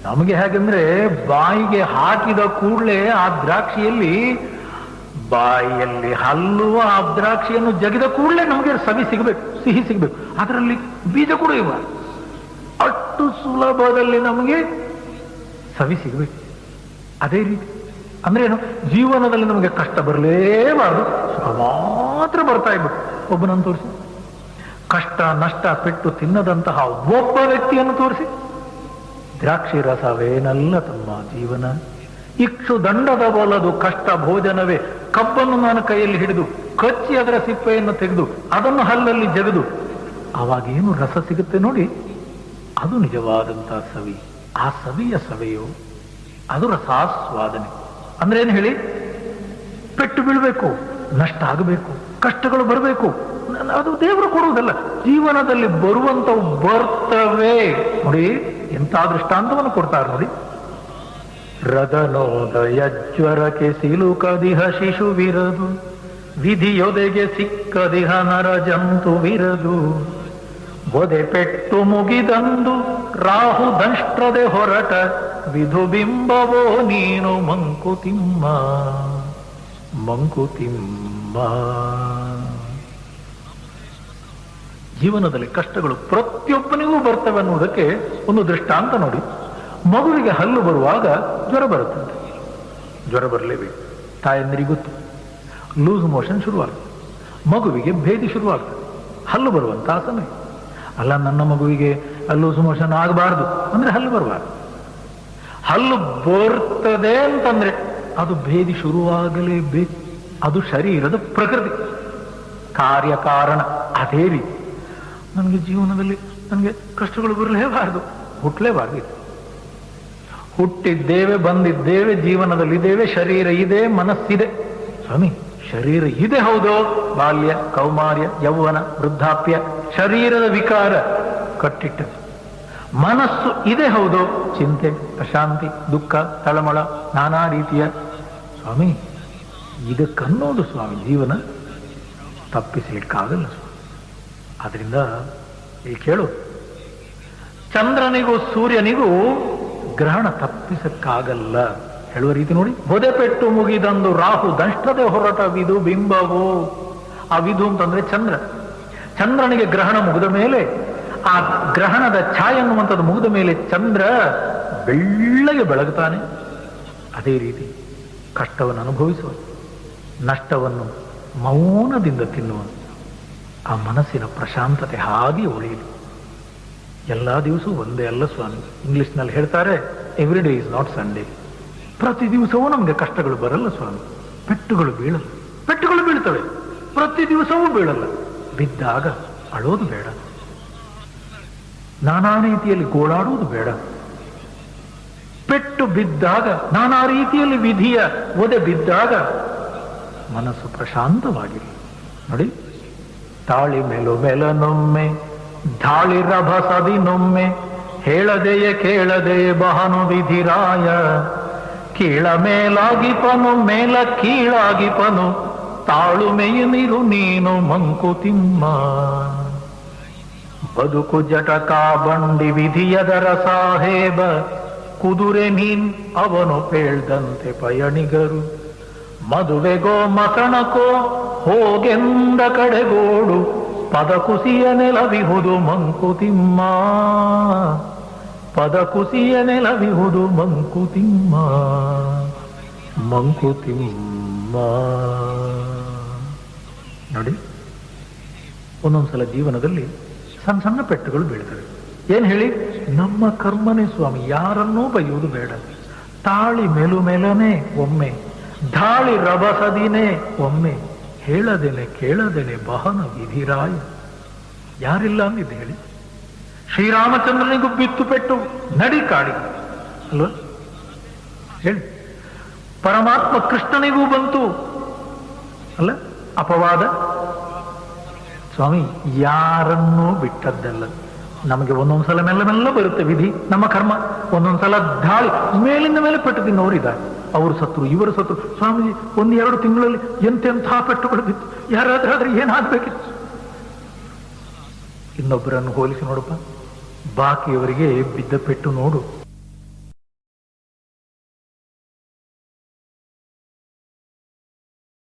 ನಮಗೆ ಹೇಗೆಂದ್ರೆ, ಬಾಯಿಗೆ ಹಾಕಿದ ಕೂಡಲೇ ಆ ದ್ರಾಕ್ಷಿಯಲ್ಲಿ, ಬಾಯಿಯಲ್ಲಿ ಹಲ್ಲುವ ಆ ದ್ರಾಕ್ಷಿಯನ್ನು ಜಗಿದ ಕೂಡಲೇ ನಮಗೆ ಸವಿ ಸಿಗಬೇಕು, ಸಿಹಿ ಸಿಗಬೇಕು. ಅದರಲ್ಲಿ ಬೀಜ ಕೂಡ ಇವ, ಅಷ್ಟು ಸುಲಭದಲ್ಲಿ ನಮಗೆ ಸವಿ ಸಿಗಬೇಕು. ಅದೇ ರೀತಿ ಅಂದ್ರೆ ಏನು, ಜೀವನದಲ್ಲಿ ನಮಗೆ ಕಷ್ಟ ಬರಲೇಬಾರದು, ಸುಖ ಮಾತ್ರ ಬರ್ತಾ ಇರ್ಬೇಕು. ಒಬ್ಬನನ್ನು ತೋರಿಸಿ, ಕಷ್ಟ ನಷ್ಟ ಪೆಟ್ಟು ತಿನ್ನದಂತಹ ಒಬ್ಬ ವ್ಯಕ್ತಿಯನ್ನು ತೋರಿಸಿ. ದ್ರಾಕ್ಷಿ ರಸವೇನಲ್ಲ ತಮ್ಮ ಜೀವನ, ಇಕ್ಷು ದಂಡದ ಒಲದು ಕಷ್ಟ ಭೋಜನವೇ. ಕಬ್ಬನ್ನು ನಾನು ಕೈಯಲ್ಲಿ ಹಿಡಿದು ಕಚ್ಚಿ ಅದರ ಸಿಪ್ಪೆಯನ್ನು ತೆಗೆದು ಅದನ್ನು ಹಲ್ಲಲ್ಲಿ ಜಗದು ಅವಾಗೇನು ರಸ ಸಿಗುತ್ತೆ ನೋಡಿ, ಅದು ನಿಜವಾದಂತಹ ಸವಿ. ಆ ಸವಿಯ ಸವೆಯು ಅದು ರಸಾಸ್ವಾದನೆ. ಅಂದ್ರೆ ಏನು ಹೇಳಿ, ಪೆಟ್ಟು ಬೀಳ್ಬೇಕು, ನಷ್ಟ ಆಗಬೇಕು, ಕಷ್ಟಗಳು ಬರಬೇಕು, ಅದು ದೇವರು ಕೊಡುವುದಲ್ಲ. ಜೀವನದಲ್ಲಿ ಬರುವಂತವು ಬರ್ತವೆ ನೋಡಿ. ಎಂಥ ದೃಷ್ಟಾಂತವನ್ನು ಕೊಡ್ತಾರೆ ನೋಡಿ. ರದನೋದಯ ಜ್ವರಕ್ಕೆ ಸಿಲುಕದಿಹ ಶಿಶುವಿರದು, ವಿಧಿಯೊದೆಗೆ ಸಿಕ್ಕದಿಹ ನರ ಜಂತುವಿರದು, ಒದೆ ಪೆಟ್ಟು ಮುಗಿದಂದು ರಾಹು ದಂಷ್ಟ್ರದೆ ಹೊರಟ ವಿಧು ಬಿಂಬವೋ ನೀನು ಮಂಕುತಿಮ್ಮ ಮಂಕುತಿಮ್ಮ. ಜೀವನದಲ್ಲಿ ಕಷ್ಟಗಳು ಪ್ರತಿಯೊಬ್ಬನಿಗೂ ಬರ್ತವೆ ಅನ್ನುವುದಕ್ಕೆ ಒಂದು ದೃಷ್ಟಾಂತ ನೋಡಿ. ಮಗುವಿಗೆ ಹಲ್ಲು ಬರುವಾಗ ಜ್ವರ ಬರುತ್ತಂತೆ. ಜ್ವರ ಬರಲೇಬೇಕು, ತಾಯಂದಿರಿಗೆ ಗೊತ್ತು. ಲೂಸ್ ಮೋಷನ್ ಶುರುವಾಗ್ತದೆ, ಮಗುವಿಗೆ ಭೇದಿ ಶುರುವಾಗ್ತದೆ, ಹಲ್ಲು ಬರುವಂತಹ ಸಮಯ. ಅಲ್ಲ, ನನ್ನ ಮಗುವಿಗೆ ಹಲ್ಲು ಸುಮೋಷನ್ ಆಗಬಾರ್ದು ಅಂದ್ರೆ ಹಲ್ಲು ಬರಬಾರ್ದು. ಹಲ್ಲು ಬರ್ತದೆ ಅಂತಂದ್ರೆ ಅದು ಭೇದಿ ಶುರುವಾಗಲೇಬೇಕು. ಅದು ಶರೀರದ ಪ್ರಕೃತಿ, ಕಾರ್ಯಕಾರಣ. ಅದೇ ರೀತಿ ನನಗೆ ಜೀವನದಲ್ಲಿ ನನಗೆ ಕಷ್ಟಗಳು ಬರಲೇಬಾರದು, ಹುಟ್ಟಲೇಬಾರ್ದು. ಹುಟ್ಟಿದ್ದೇವೆ, ಬಂದಿದ್ದೇವೆ, ಜೀವನದಲ್ಲಿದ್ದೇವೆ, ಶರೀರ ಇದೆ, ಮನಸ್ಸಿದೆ. ಸ್ವಾಮಿ, ಶರೀರ ಇದೆ ಹೌದೋ? ಬಾಲ್ಯ, ಕೌಮಾರ್ಯ, ಯೌವನ, ವೃದ್ಧಾಪ್ಯ, ಶರೀರದ ವಿಕಾರ ಕಟ್ಟಿಟ್ಟದು. ಮನಸ್ಸು ಇದೆ ಹೌದೋ? ಚಿಂತೆ, ಅಶಾಂತಿ, ದುಃಖ, ತಳಮಳ, ನಾನಾ ರೀತಿಯ. ಸ್ವಾಮಿ, ಇದಕ್ಕನ್ನೋದು ಸ್ವಾಮಿ ಜೀವನ, ತಪ್ಪಿಸಲಿಕ್ಕಾಗಲ್ಲ ಸ್ವಾಮಿ. ಆದ್ರಿಂದ ಇಲ್ಲಿ ಕೇಳು, ಚಂದ್ರನಿಗೂ ಸೂರ್ಯನಿಗೂ ಗ್ರಹಣ ತಪ್ಪಿಸಕ್ಕಾಗಲ್ಲ ಹೇಳುವ ರೀತಿ ನೋಡಿ. ಬೊದೆಪೆಟ್ಟು ಮುಗಿದಂದು ರಾಹು ದಂಷ್ಟದೆ ಹೊರಟ ವಿಧು ಬಿಂಬವು. ಆ ವಿಧು ಅಂತಂದ್ರೆ ಚಂದ್ರ. ಚಂದ್ರನಿಗೆ ಗ್ರಹಣ ಮುಗಿದ ಮೇಲೆ, ಆ ಗ್ರಹಣದ ಛಾಯೆ ಅನ್ನುವಂಥದ್ದು ಮುಗಿದ ಮೇಲೆ ಚಂದ್ರ ಬೆಳ್ಳಗೆ ಬೆಳಗುತ್ತಾನೆ. ಅದೇ ರೀತಿ ಕಷ್ಟವನ್ನು ಅನುಭವಿಸುವ, ನಷ್ಟವನ್ನು ಮೌನದಿಂದ ತಿನ್ನುವ ಆ ಮನಸ್ಸಿನ ಪ್ರಶಾಂತತೆ ಹಾಗೆ ಉಳಿಯಲಿ. ಎಲ್ಲ ದಿವಸವೂ ಒಂದೇ ಅಲ್ಲ ಸ್ವಾಮಿ. ಇಂಗ್ಲಿಷ್ನಲ್ಲಿ ಹೇಳ್ತಾರೆ, every day is not Sunday. ಪ್ರತಿ ದಿವಸವೂ ನಮಗೆ ಕಷ್ಟಗಳು ಬರಲ್ಲ ಸ್ವಾಮಿ, ಪೆಟ್ಟುಗಳು ಬೀಳಲ್ಲ. ಪೆಟ್ಟುಗಳು ಬೀಳ್ತವೆ, ಪ್ರತಿ ದಿವಸವೂ ಬೀಳಲ್ಲ. ಬಿದ್ದಾಗ ಅಳೋದು ಬೇಡ, ನಾನಾ ರೀತಿಯಲ್ಲಿ ಗೋಳಾಡುವುದು ಬೇಡ. ಪೆಟ್ಟು ಬಿದ್ದಾಗ, ನಾನಾ ರೀತಿಯಲ್ಲಿ ವಿಧಿಯ ಒದೆ ಬಿದ್ದಾಗ ಮನಸ್ಸು ಪ್ರಶಾಂತವಾಗಿರಿ. ನೋಡಿ, ತಾಳಿ ಮೆಲು ಮೆಲನೊಮ್ಮೆ ಧಾಳಿ ರಭಸದಿನೊಮ್ಮೆ ಹೇಳದೆಯೇ ಕೇಳದೆಯೇ ಬಹನು ವಿಧಿರಾಯ. ಕೀಳ ಮೇಲಾಗಿಪನು ಮೇಲ ಕೀಳಾಗಿಪನು ತಾಳುಮೆಯನಿರು ನೀನು ಮಂಕುತಿಮ್ಮ. ಬದುಕು ಜಟಕ ಬಂಡಿ ವಿಧಿಯದರ ಸಾಹೇಬ ಕುದುರೆ ನೀನ್ ಅವನು ಪೇಳ್ದಂತೆ ಪಯಣಿಗರು. ಮದುವೆಗೋ ಮಸಣಕೋ ಹೋಗೆಂದ ಕಡೆಗೋಡು ಪದಕುಸಿಯ ನೆಲವಿಹುದು ಮಂಕುತಿಮ್ಮ. ಪದಕುಸಿಯ ನೆಲವಿಹುದು ಮಂಕುತಿಮ್ಮ. ಮಂಕುತಿಮ್ಮ. ನೋಡಿ, ಒಂದೊಂದ್ಸಲ ಜೀವನದಲ್ಲಿ ಸಣ್ಣ ಸಣ್ಣ ಪೆಟ್ಟುಗಳು ಬೀಳ್ತವೆ. ಏನ್ ಹೇಳಿ? ನಮ್ಮ ಕರ್ಮನೇ ಸ್ವಾಮಿ, ಯಾರನ್ನೂ ಬೈಯುವುದು ಬೇಡ. ತಾಳಿ ಮೆಲು ಮೆಲನೆ ಒಮ್ಮೆ, ಧಾಳಿ ರಭಸದಿನೇ ಒಮ್ಮೆ, ಹೇಳದೇನೆ ಕೇಳದೇನೆ ಬಹನ ವಿಧಿರಾಯ. ಯಾರಿಲ್ಲ ಅಂದಿದ್ದು ಹೇಳಿ? ಶ್ರೀರಾಮಚಂದ್ರನಿಗೂ ಬಿತ್ತು ಪೆಟ್ಟು ನಡಿ ಕಾಡಿ ಅಲ್ವಾ ಹೇಳಿ? ಪರಮಾತ್ಮ ಕೃಷ್ಣನಿಗೂ ಬಂತು ಅಲ್ಲ ಅಪವಾದ. ಸ್ವಾಮಿ, ಯಾರನ್ನೂ ಬಿಟ್ಟದ್ದಲ್ಲ. ನಮಗೆ ಒಂದೊಂದ್ಸಲ ಮೆಲ್ಲ ಬರುತ್ತೆ ವಿಧಿ, ನಮ್ಮ ಕರ್ಮ. ಒಂದೊಂದ್ಸಲ ಧಾಳಿ ಮೇಲಿಂದ ಮೇಲೆ ಪೆಟ್ಟು ತಿನ್ನೋರಿದ್ದಾರೆ. ಅವರು ಸತ್ರು, ಇವರು ಸತ್ರು. ಸ್ವಾಮೀಜಿ, 1-2 ತಿಂಗಳಲ್ಲಿ ಎಂತೆಂಥ ಪೆಟ್ಟುಗಳು ಬಿತ್ತು. ಯಾರಾದ್ರಾದ್ರೆ ಏನಾಗ್ಬೇಕಿತ್ತು? ಇನ್ನೊಬ್ಬರನ್ನು ಹೋಲಿಸಿ ನೋಡಪ್ಪ, ಬಾಕಿಯವರಿಗೆ ಬಿದ್ದ ಪೆಟ್ಟು ನೋಡು.